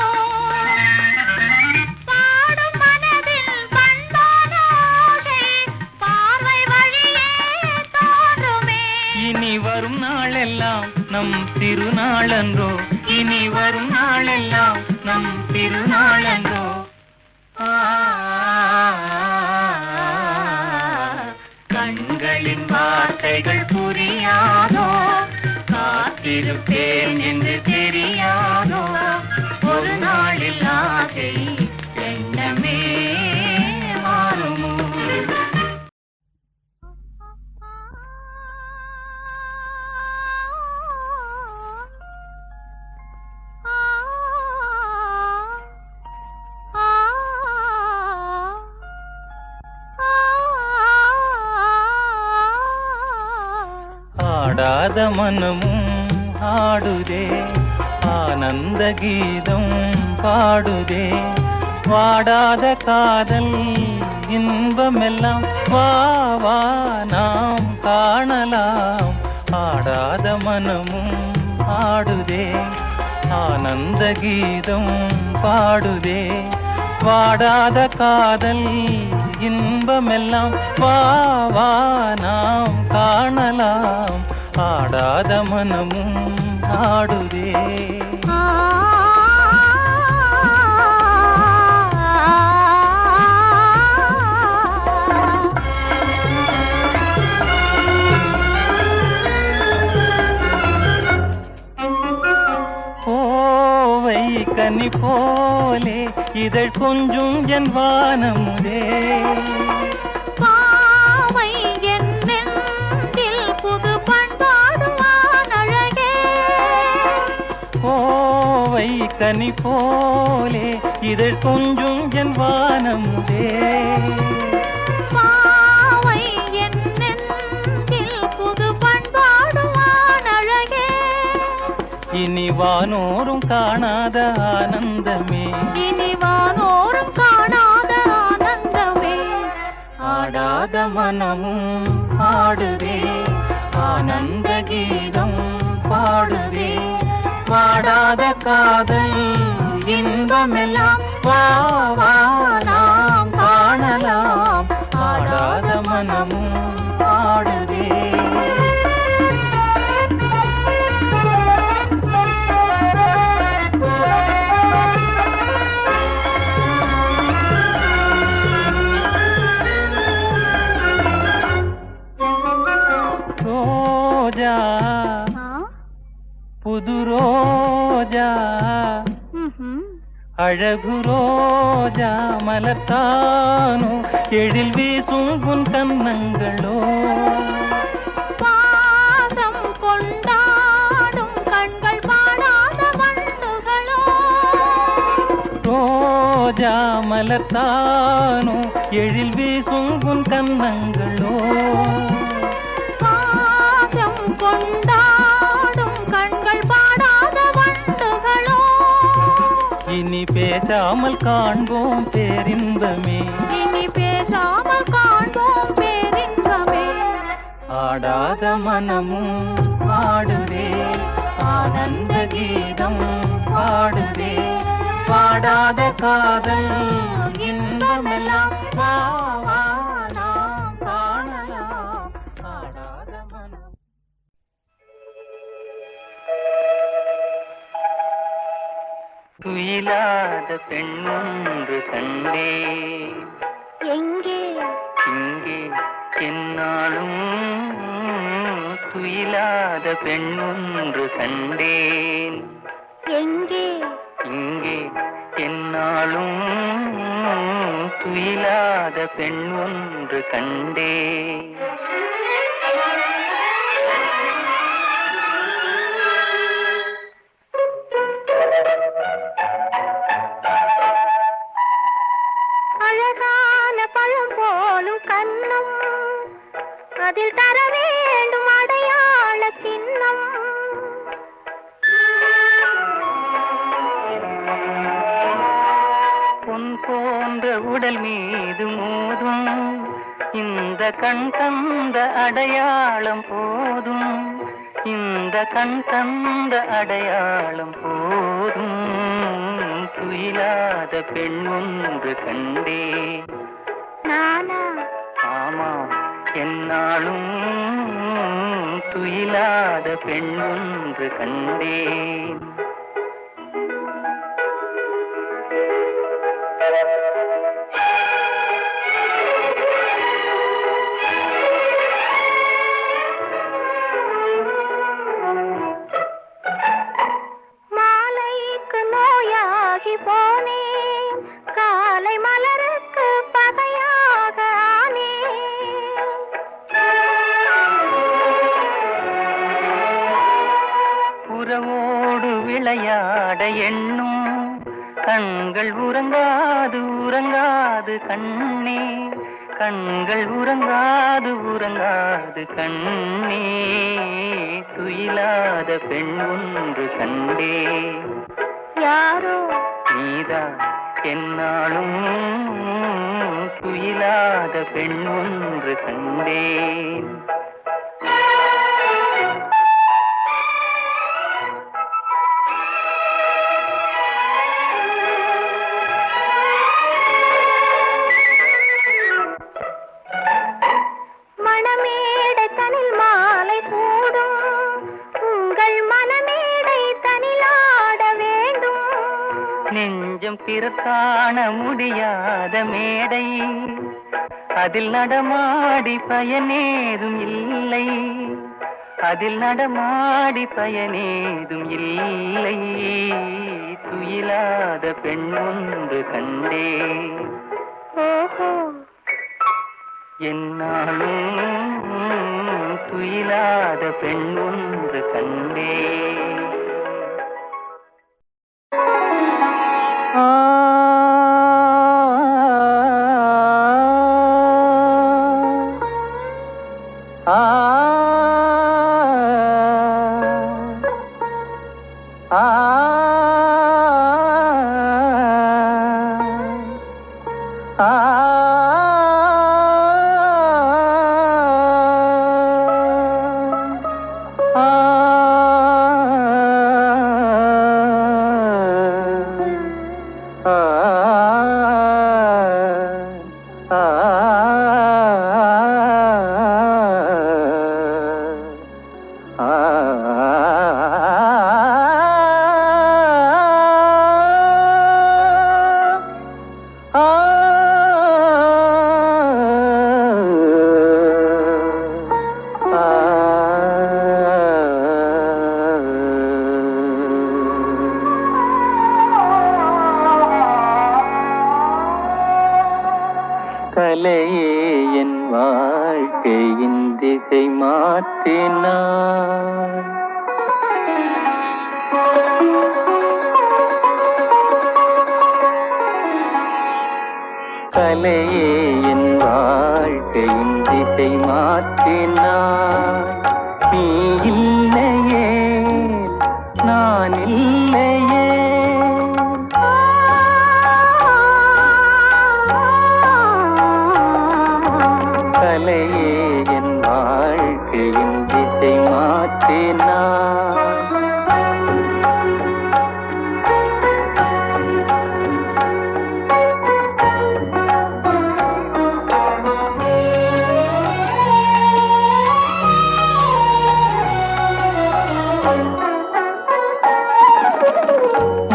பாடும் மனதில் பண்பான ஆசை பார்வை வழியே தோன்றுமே. இனி வரும் நாளெல்லாம் நம் திருநாளன்றோ, இனி வரும் நாளெல்லாம் நம் திருநாளன்றோ. கண்களின் வார்த்தைகள் புரியாதோ, காத்திருப்பேன் என்று தெரியாதோ, ஒரு நாளில் ஆசை எண்ணமே மாறுமோ. ஆடாத மனமும் ஆடுதே, ஆனந்த கீதம் பாடுதே, வாடாத காதல் இன்பமெல்லாம் வா வா நாம் காணலாம். ஆடாத மனமும் ஆடுதே, ஆனந்த கீதம் பாடுதே, வாடாத காதல் இன்ப இன்பமெல்லாம் வா வா நாம் காணலாம். ஆடாத மனமும் ஆடுதே. கோவை கனி போலே இதழ் கொஞ்சும் என் வானமுதே. பாவை என் நெஞ்சில் புது பண்பாடுவான் அழகே. கோவை கனி போலே இதழ் கொஞ்சும் என் வானமுதே. பாவை என் நெஞ்சில் புது பண்பாடுவான் அழகே. இனி வானோரும் காணாத ஆனந்தமே. இனி வானோரும் காணாத ஆனந்தமே. ஆடாத மனமும் ஆடுதே. ஆனந்த கீதம் பாடுதே. வாடாத காதல் இன்பமெல்லாம் வா வா நாம் காணலாம். ஆடாத மனமும் ஆடுதே. ரோஜா புது ரோஜா அழகு ரோஜா மலர்த்தானோ எழில் வீசும் உன் கன்னங்களோ. பாசம் கொண்டாடும் கண்கள் பாடாத வண்டுகளோ. ரோஜா மலர்த்தானோ எழில் வீசும் உன் கன்னங்களோ. பாசம் கொண்டாடும் கண்கள் பாடாத வண்டுகளோ. இனி பேசாமல் காண்போம் பேரின்பமே. இனி பேசாமல் காண்போம் பேரின்பமே. ஆடாத மனமும் ஆடுதே. ஆனந்த கீதம் பாடுதே. பாடாத காதல் இன்பமெல்லாம் வா வா நாம் காணலாம். ஆடாத மனம். துயிலாத பெண்ணொன்று கண்டே. எங்கே இங்கே என்னாலும் துயிலாத பெண்ணொன்று கண்டேன். எங்கே இங்கே என்னாலும் துயிலாத பெண் ஒன்று கண்டேன். அழகான பழம் போலும் கண்ணம், அதில் தர வேண்டும் அடையாள சின்னம். பொன் போன்ற உடல் மீது மோதும் இந்த கண் தந்த அடையாளம் போதும். இந்த கண் தந்த அடையாளம் போதும். துயிலாத பெண் ஒன்று கண்டே. நானா? ஆமாம், என்னாலும் துயிலாத பெண் ஒன்று கண்டேன். மாலைக்கு நோயாகி போனேன், காலை மலருக்கு பகையாக ஆனேன். உறவோடு விளையாட எண்ணும் கண்கள் உறங்காது உறங்காது கண்ணே. கண்கள் உறங்காது உறங்காது கண்ணே. துயிலாத பெண் ஒன்று கண்டே. யாரோ? நீதான் என்னாலும் துயிலாத பெண் ஒன்று கண்டேன். நெஞ்சம் பிறர் காண முடியாத மேடை, அதில் நடமாடி பயனேதும் இல்லை, அதில் நடமாடி பயனேதும் இல்லை. துயிலாத பெண் ஒன்று கண்டே, என்னாலும் துயிலாத பெண் ஒன்று கண்டே. கலையே என் வாழ்க்கையின் திசை மாற்றினார். கலையே என் வாழ்க்கையின் திசை மாற்றினார். நீ இல்லையே நான் இல்லையே, கலையே என் வாழ்க்கையின் திசை மாற்றினார்.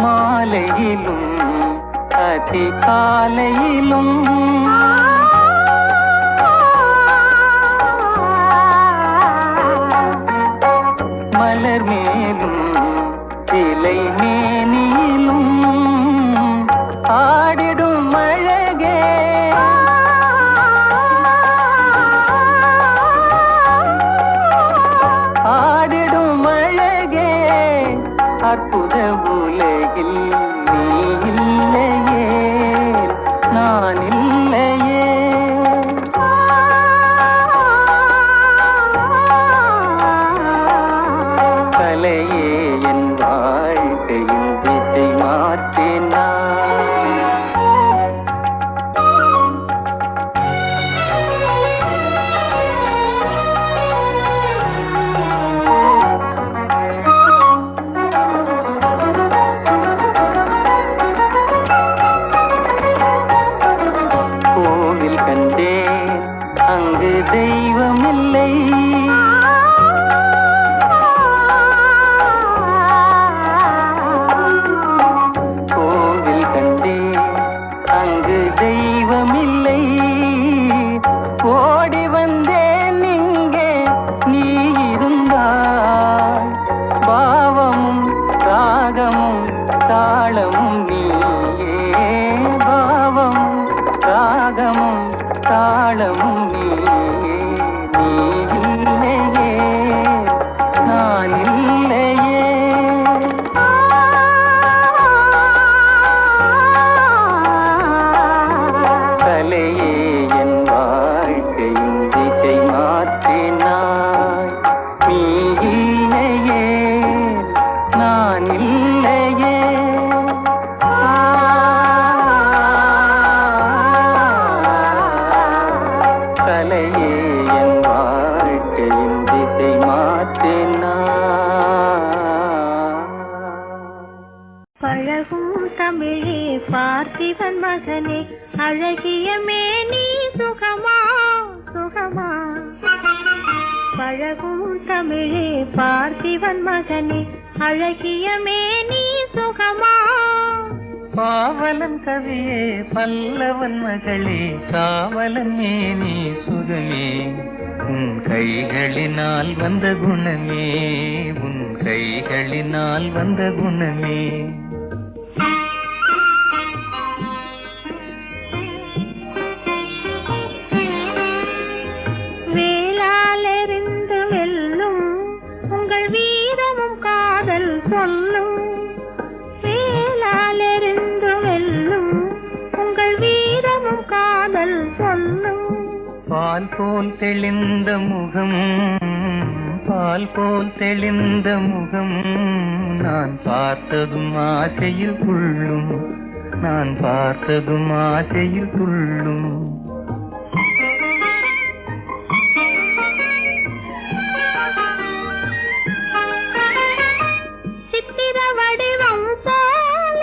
மாலையிலும் அதிகாலையிலும் மலர் மேலும் இலை மேனியிலும் ஆடிடும் அழகே, ஆடிடும் அழகே, அற்புத உலகில் நீ இல்லையே நான் இல்லையே, கலையே என் வாழ்க்கையின் திசை மாற்றினார். கோவில் கண்டேன் அங்கு தெய்வமில்லை, கோவில் கண்டேன் அங்கு தெய்வமில்லை, ஓடி வந்தேன் இங்கே நீ இருந்தாய், பாவமும் ராகமும் தாளமும் நீயே, பாவமும் ராகமும் தாளமும் நீயே, நீ இல்லையே நான் இல்லையே, கலையே என் வாழ்க்கையின் திசை மாற்றினாய். நீ இல்லையே நான் இல்லையே, கலையே என் வாழ்க்கையின் திசை மாற்றினார். பழகும் தமிழே பார்த்திபன் மகனே, அழகிய மேனி சுகமா சுகமா. பழகும் தமிழே பார்த்திபன் மகனே, அழகிய மேனி சுகமா. பாவலன் கவியே பல்லவன் மகளே காவலன் மேனி சுகமே உன் கைகளினால் வந்த குணமே உன் கைகளினால் வந்த குணமே வேளாலெறிந்து வெல்லும் உங்கள் வீரமும் காதல் சொல்லும் வேளாலெறிந்து வெல்லும் உங்கள் வீரமும் காதல் சொல்லும் பால் போல் தெளிந்த முகம் பால் போல் தெளிந்த முகம் நான் பார்த்ததும் ஆசையில் துள்ளும் நான் பார்த்ததும் ஆசையில் துள்ளும் சித்திர வடிவம் போல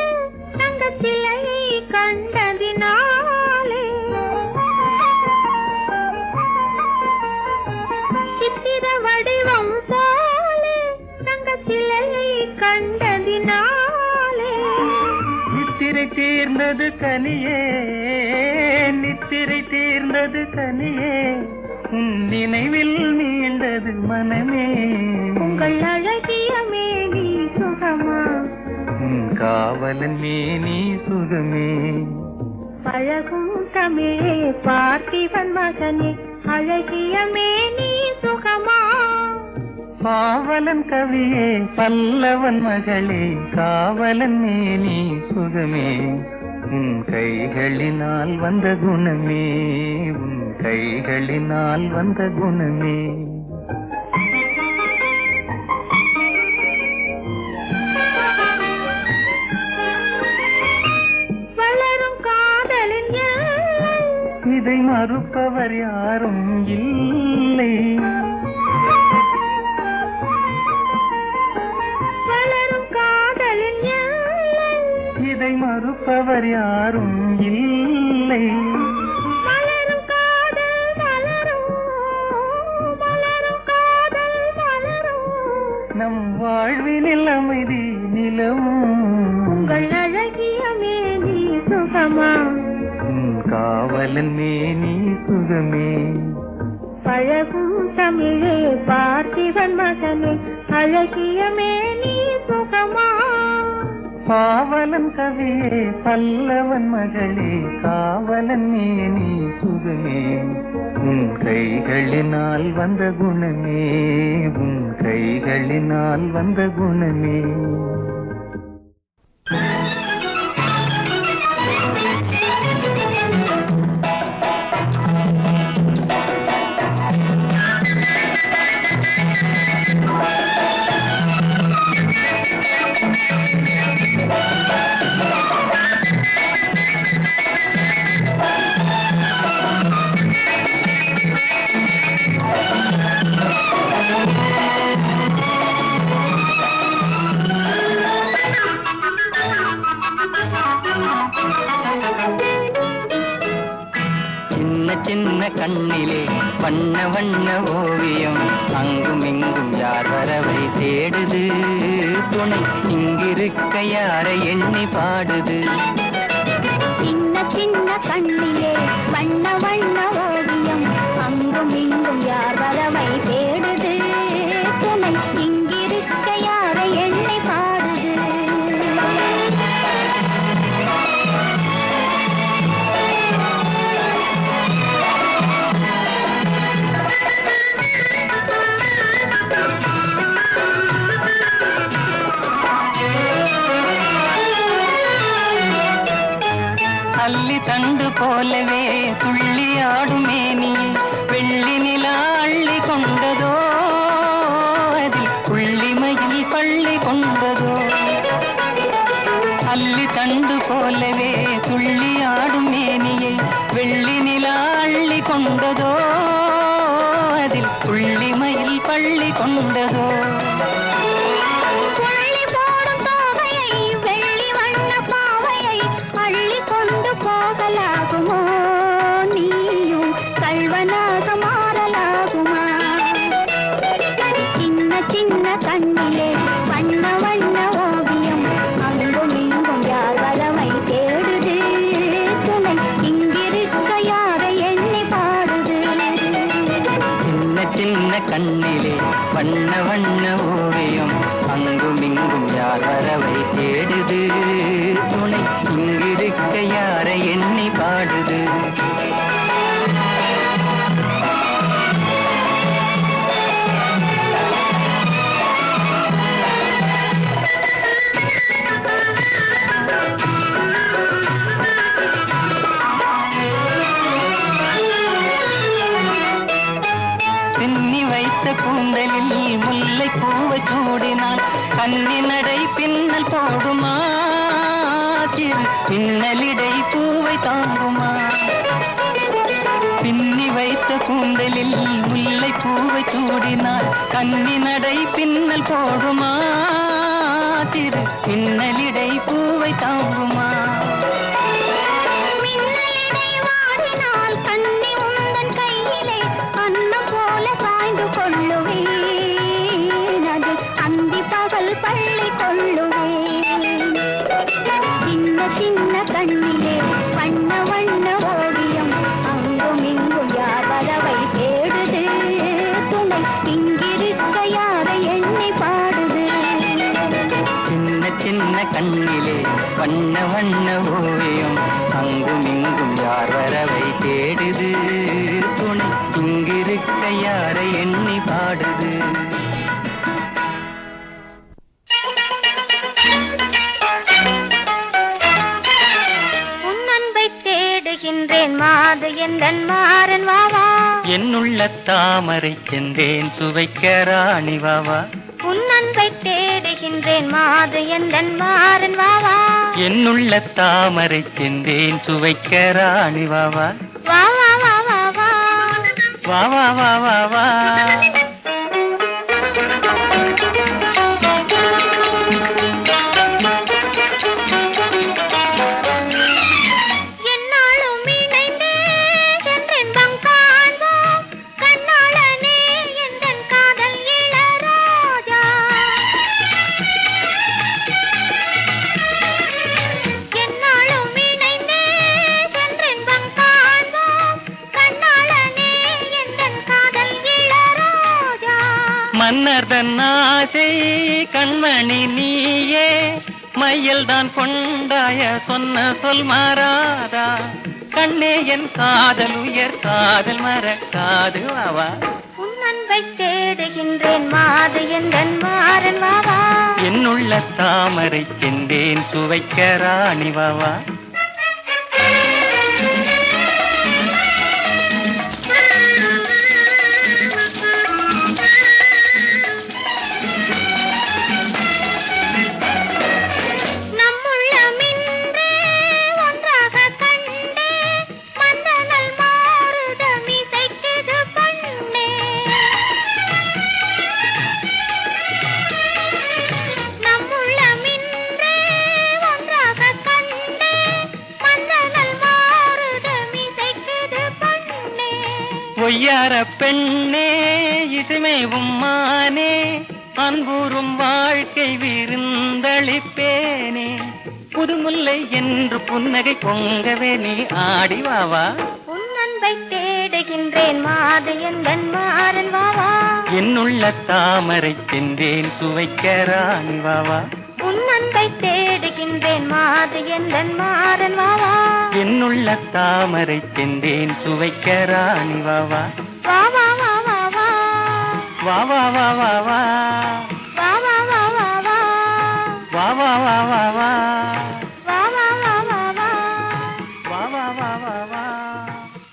தங்க சிலையை கண்டதினாலே சித்திர வடிவம் போல தங்க சிலையை கண்டதினாலே நித்திரை தீர்ந்தது கனியே நித்திரை தீர்ந்தது கனியே உன் நினைவில் மீண்டது மனமே உங்கள் அழகிய மேனி சுகமா உன் காவலன் மேனி சுகமே பழகும் தமிழே பார்த்திபன் மகனே அழகிய மேனி சுகமா பாவலன் கவியே பல்லவன் மகளே காவலன் மேனி சுகமே உன் கைகளினால் வந்த குணமே உன் கைகளினால் வந்த குணமே வளரும் காதலின் எல்லை இதை மறுப்பவர் யாரும் இல்லை வளரும் காதலின் எல்லை இதை மறுப்பவர் யாரும் இல்லை மலரும் காதல் மலரும் மலரும் காதல் மலரும் நம் வாழ்வினில் அமைதி நிலவும் உங்கள் அழகிய மேனி சுகமா உன் காவலன் மேனி சுகமே பழகும் தமிழே பார்த்திபன் மகனே அழகிய மேனி சுகமா பாவலன் கவியே பல்லவன் மகளே காவலன் மேனி சுகமே உன் கைகளினால் வந்த குணமே உன் கைகளினால் வந்த குணமே சின்ன கண்ணிலே வண்ண வண்ண ஓவியம் அங்கும் இங்கும் யார் வரவை தேடுது துணை இங்கிருக்க யாரை எண்ணி பாடுது சின்ன சின்ன கண்ணிலே வண்ண வண்ண ஓவியம் அங்கும் இங்கும் யார் வரவை தேடுது துணை இங்கிருக்க யாரை எண்ணி பாடுது அல்லி தண்டு போலவே துள்ளி ஆடுமே நீ வெள்ளி நிலா அள்ளி கொண்டதோ அதில் புள்ளிமையில் பள்ளி கொண்டதோ அல்லி தண்டு போலவே துள்ளி ஆடுமே நீயை வெள்ளி நிலா அள்ளி கொண்டதோ அதில் புள்ளிமையில் பள்ளி கொண்டதோ புள்ளி போடும் தோகையை வெள்ளி வண்ண பாவையை அள்ளி கொண்டு போகலாகுமோ நீயும் கள்வனாக மாறலாகுமா சின்ன சின்ன கண்ணிலே வண்ண வண்ண ஓவியம் அங்கும் இங்கும் யார் வரவை வண்ண வண்ண ஓவியம் அங்கும் இங்கும் யார் வரவை தேடுது துணை இங்கிருக்க யாரை எண்ணி பாடுது கூந்தலில் முல்லை பூவை சூடினால் கண்ணி நடை பின்னல் போடுமா சிறு பின்னலிடை பூவை தாங்குமா பின்னி வைத்த கூந்தலில் முல்லை பூவை சூடினால் கண்ணி நடை பின்னல் போடுமா சிறு பின்னலிடை பூவை தாங்குமா பள்ளி கொள்ளுவேன் சின்ன சின்ன கண்ணிலே வண்ண வண்ண ஓவியம் அங்கும் இங்கும் யார் வரவை தேடுது துணை இங்கிருக்க யாரை எண்ணி பாடுது சின்ன சின்ன கண்ணிலே வண்ண வண்ண ஓவியம் அங்கும் இங்கும் யார் வரவை தேடுது துணை இங்கிருக்க யாரை எண்ணி பாடுது மாது எந்தன் மாறன் வாவா என்னுள்ள தாமரை சென்றேன் சுவைக்க ராணி வாவா உன் அன்பை தேடுகின்றேன் மாது எந்தன் மாறன் வாவா என்னுள்ள தாமரை சென்றேன் சுவைக்க ராணி வாவா வாவா வாவா வா வாவா வாவா வா மன்னர்தன் ஆசை கண்மணி நீயே மையல் தான் கொண்டாய சொன்ன சொல் மாறாதா கண்ணே என் காதல் உயர் காதல் மறக்காது வாவா உன் அன்பை தேடுகின்றேன் மாது எந்தன் மாறன் வாவா என்னுள்ள தாமரை சென்றேன் சுவைக்க ராணி வாவா பொய்யார பெண்ணே இசைமேவும் மானே அன்பூரும் வாழ்க்கை விருந்தளிப்பேனே புதுமுல்லை என்று புன்னகை பொங்கவே நீ ஆடி வாவா உன் அன்பை தேடுகின்றேன் மாது எந்தன் மாறன் வாவா என்னுள்ள தாமரை சென்றேன் சுவைக்க ராணி வாவா உன் அன்பை தேடுகின்றேன் மாது எந்தன் மாறன் வாவா என்னுள்ள தாமரை சென்றேன் சுவைக்க ராணி வாவா வாவா வாவா வா வாவா வாவா வா வாவா வாவா வா வாவா வாவா வா வாவா வாவா வா வாவா வாவா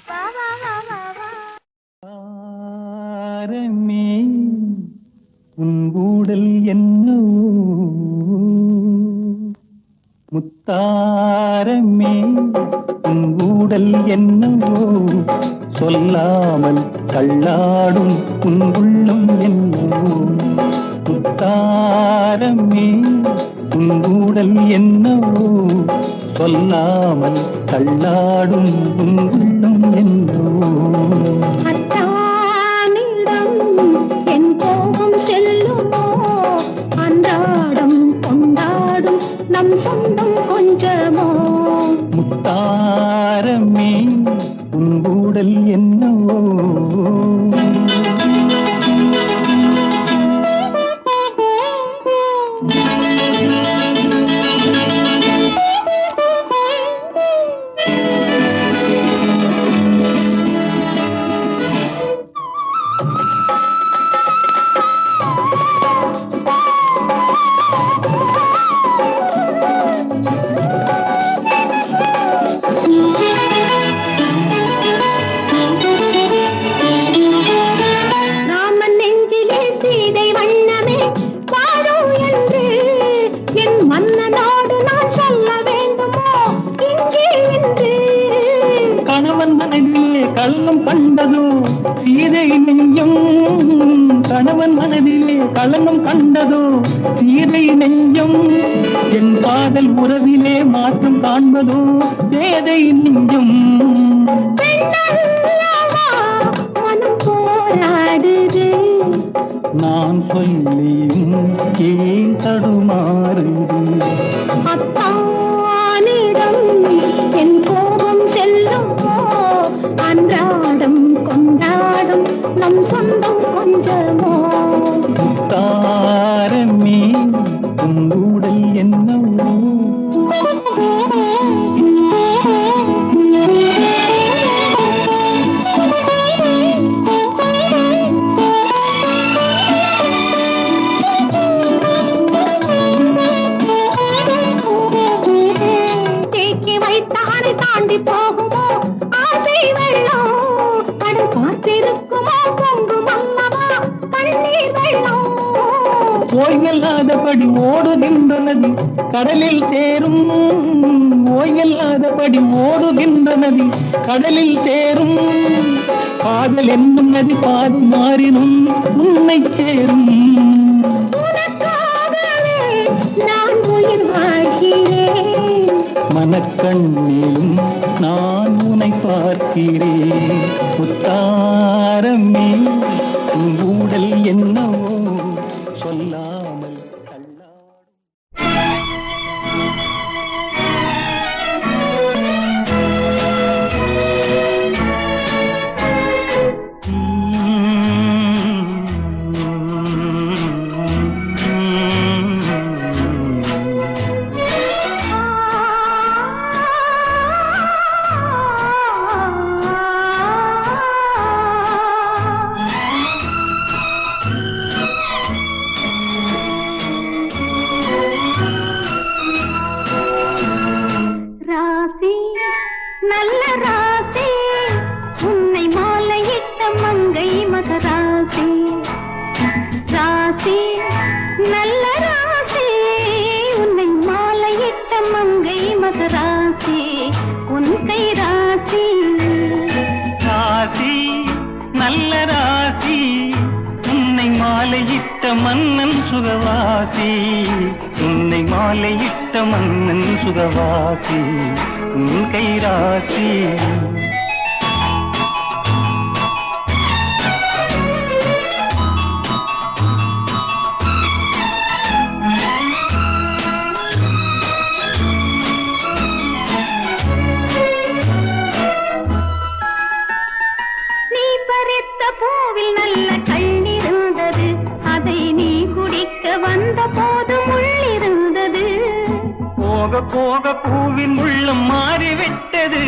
வா வாவா வாவா வா ஆரமே உன் ஊடல் என்னவோ முத்தாரமே உன் ஊடல் என்னவோ சொல்லாமல் தள்ளாடும் உன் உள்ளம் என்னவோ முத்தாரமே உன் ஊடல் என்னவோ சொல்லாமல் தள்ளாடும் உன் உள்ளம் என்னவோ என் கோபம் செல்லுமோ அன்றாடம் கொண்டாடும் நம் சொந்தம் கொஞ்சமோ முத்தாரமே உன் ஊடல் என்னவோ களங்கம் கண்டதோ சீதை நெஞ்சம் என் காதல் உறவிலே மாற்றம் காண்பதோ சேதை நெஞ்சம் மனம் போராடுது நான் சொல்லியும் ஏன் தடுமாறுது அத்தானிடம் என் கோபம் செல்லும் அன்றாடம் கொண்டாடும் நம் சொந்தம் கொஞ்சமோ தாரமே உங்கூடல் என்னவோ தாண்டி போகுமோ ஆசை வெள்ளம் கடல் காத்திருக்குமோ பொங்கும் அல்லவா கண்ணீர் வெள்ளம் ஓய்வல்லாதபடி ஓடுகின்றனது கடலில் சேரும் ஓய்வல்லாதபடி ஓடுகின்றனது கடலில் சேரும் காதல் என்னும் நதி பாதி மாறினும் உன்னை சேரும் நான் உயிர் வாழ்கிறேன் மனக்கண்ணிலும் நான் உன்னை பார்க்கிறேன் முத்தாரமே ஊடல் என்னவோ சொல்லாமல் நல்ல ராசி உன்னை மாலையிட்ட மங்கை மகராசி ராசி நல்ல ராசி உன்னை மாலையிட்ட மங்கை மகராசி உன் கை ராசி ராசி நல்ல ராசி உன்னை மாலையிட்ட மன்னன் சுகவாசி உன்னை மாலையிட்ட மன்னன் சுகவாசி உன் கை ராசி நீ பறித்த பூவில் நல்ல கள்ளிருந்தது அதை நீ குடிக்க வந்த போது முள்ளிருந்தது போக போக பூவின் உள்ளம் மாறிவிட்டது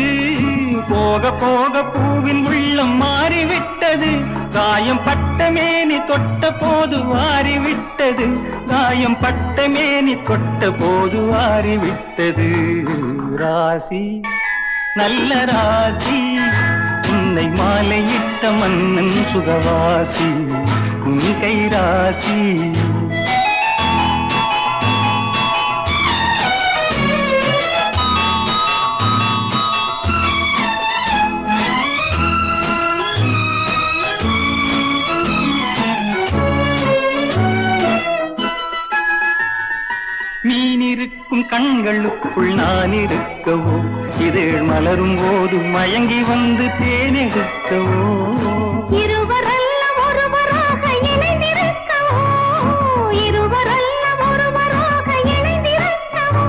போக போக பூவின் உள்ளம் மாறிவிட்டது காயம் பட்ட மேனி தொட்ட போது வாரிவிட்டது காயம் பட்ட மேனி தொட்ட போது வாரிவிட்டது ராசி நல்ல ராசி உன்னை மாலையிட்ட மன்னன் சுகவாசி உன் கை ராசி மீன் இருக்கும் கண்களுக்குள் நான் இருக்கவோ இதழ் மலரும் போது மயங்கி வந்து தேனெடுக்கவோ இருவரல்ல ஒருவராக இணைந்திருக்கவோ இருவரல்ல ஒருவராக இணைந்திருக்கவோ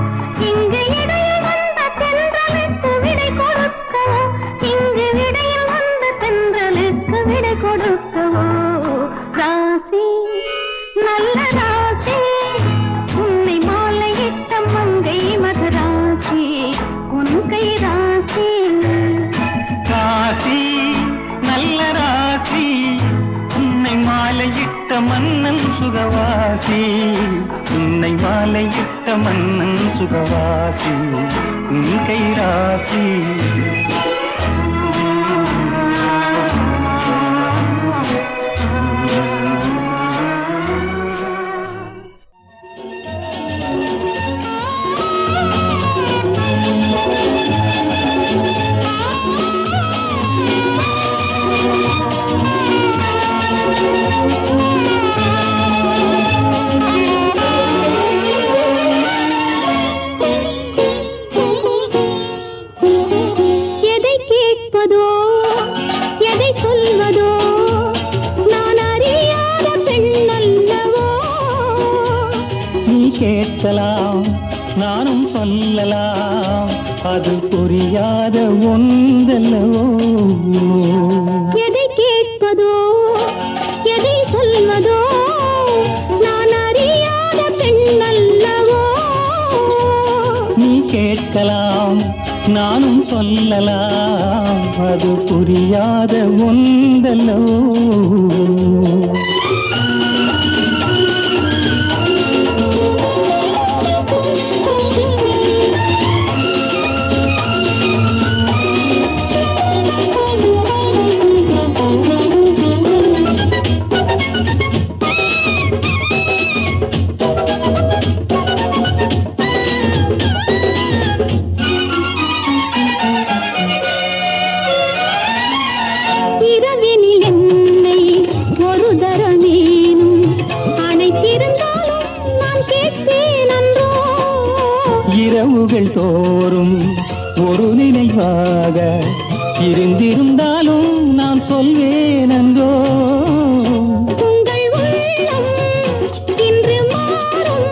இங்கு இடையில் வந்த தென்றலுக்கு விடை கொடுக்கவோ இங்கு இடையில் வந்த தென்றலுக்கு விடை கொடுக்கவோ ராசி நல்ல ராசி உன்னை மாலையிட்ட மங்கை மகராசி உன் கை ராசி ராசி நல்ல ராசி உன்னை மாலையிட்ட மன்னன் சுகவாசி உன்னை மாலையிட்ட மன்னன் சுகவாசி உன் கை ராசி கேட்கலாம் நானும் சொல்லலாம் அது புரியாத ஒன்றல்லவோ எதை கேட்பதோ எதை சொல்வதோ நான் அறியாத பெண்ணல்லவோ நீ கேட்கலாம் நானும் சொல்லலாம் அது புரியாத ஒன்றல்லவோ இரவுகள் தோறும் ஒரு நினைவாக இருந்திருந்தாலும் நான் சொல்வேன் என்றோ உங்கள் உள்ளம் இன்று மாறும்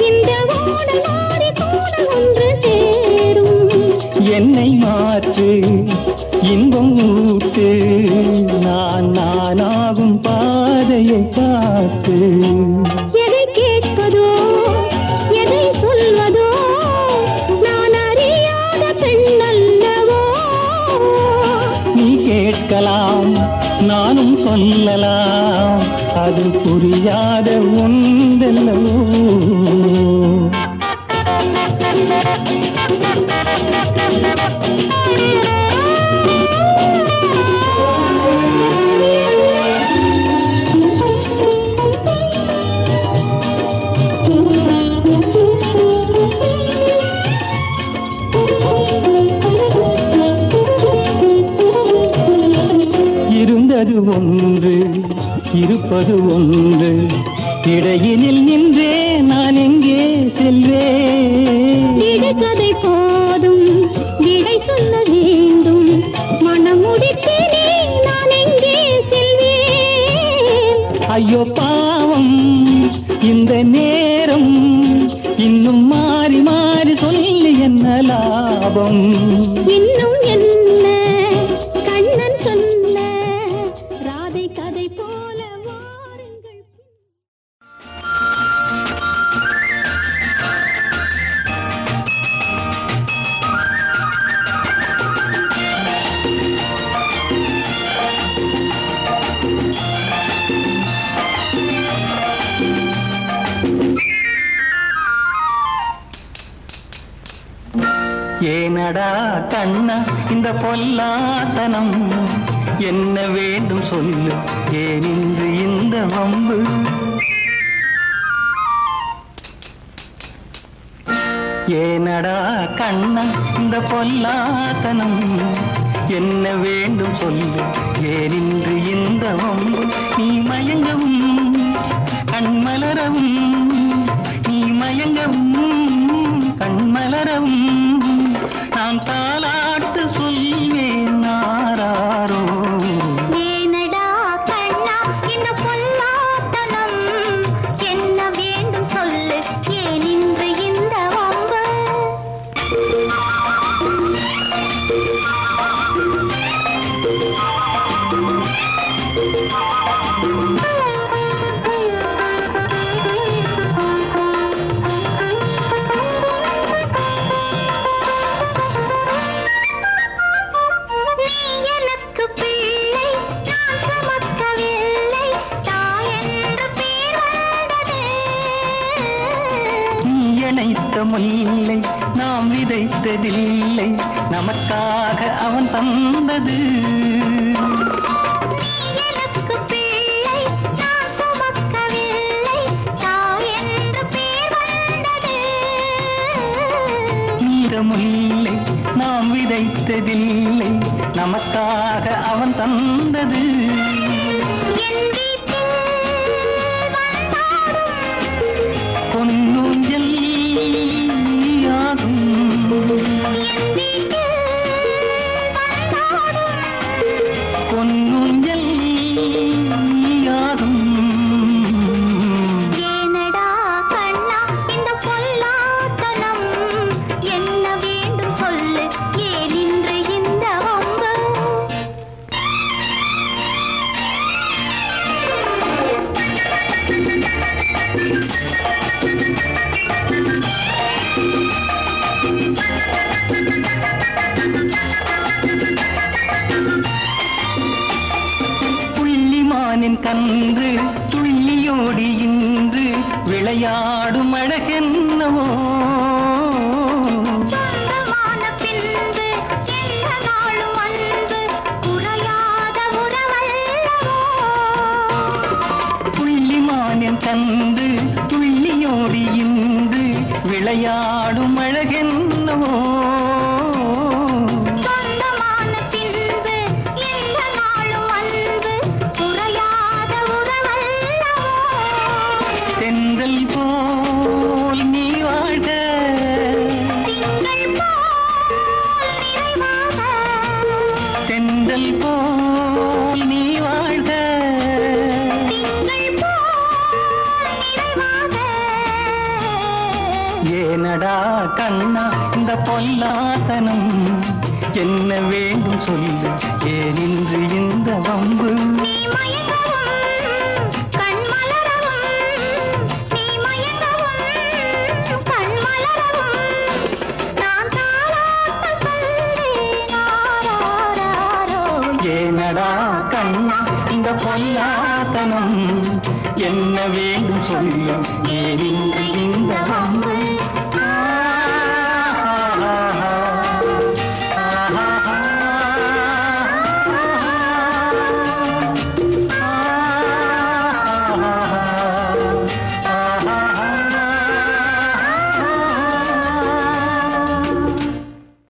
இந்த ஓடல் மாறி கூட ஒன்று சேரும் என்னை மாற்று இன்பம் ஊட்டு நான் நானாகும் பாதையை காத்து எதை கேட்பதோ எதை சொல்வதோ நான் அறியாத பெண்ணல்லவோ நீ கேட்கலாம் நானும் சொல்லலாம் அது புரியாத ஒன்றல்லவோ இருந்தது ஒன்று இருப்பது ஒன்று இடையினில் நின்றே நான் எங்கே செல்வேன் இடுகதை போதும் விடை சொல்ல வேண்டும் மனமுடித்தேனே நான் எங்கே செல்வேன் ஐயோ பாவம் இந்த நேரம் இன்னும் மாறி மாறி சொல்லி என்ன லாபம் இன்னும் என்ன கண்ணன் சொன்ன ராதை கதை போல வாருங்கள் ஏனடா கண்ணா இந்த பொல்லாத்தனம் என்ன வேண்டும் சொல்லு ஏன் இன்று இந்த வம்பு ஏனடா கண்ணா இந்த பொல்லாத்தனம் என்ன வேண்டும் சொல்லு ஏன் இன்று இந்த வம்பு நீ மயங்கவும் கண்மலரவும் நீ மயங்கவும் கண்மலரவும் நான் தாலாட்டு சொல்வேன் நாராரோ ஏனடா கண்ணா இந்த பொல்லாத்தனம் என்ன வேண்டும் சொல்லு ஏன் இன்று இந்த வம்பு முல்லை நாம் விதைத்ததில்லை நமக்காக அவன் தந்தது எனக்கு பிள்ளை நான் சுமக்கவில்லை தாய் என்ற பேர் வந்தது நீரமுல்லை நாம் விதைத்ததில்லை நமக்காக அவன் தந்தது என் வீட்டில் வந்தாடும் பொன்னூஞ்சல் ஆகும் என் வீட்டில் வந்தாடும் பொன்னூஞ்சல் ஆகும் ஏனடா கண்ணா இந்த பொல்ல கன்று துள்ளியோடி இன்று விளையாடும் அழகென்னவோ சொந்தமான பின்பு எந்த நாளும் அன்பு குறையாத உறவல்லவோ புள்ளிமானின் கன்று துள்ளியோடி இன்று விளையாடும் அழகென்னவோ சொந்தமான பின்பு எந்த நாளும் அன்பு குறையாத உறவல்லவோ தென்றல் போல் நீ வாழ்க திங்கள் போல் நிறைவாக தென்றல் போல் நீ வாழ்க திங்கள் போல் நிறைவாக ஏனடா கண்ணா இந்த பொல்லாத்தனம் என்ன வேண்டும் சொல்லு ஏன் இன்று இந்த வம்பு நீ மயங்கவும் கண் மலரவும் நீ மயங்கவும் கண் மலரவும் நான் தாராட்ட சொல்லேன் ஆராரோ ஏனடா கண்ணா இந்த பொல்லாத்தனம் என்ன வேண்டும் சொல்லு ஏன் இன்று இந்த வம்பு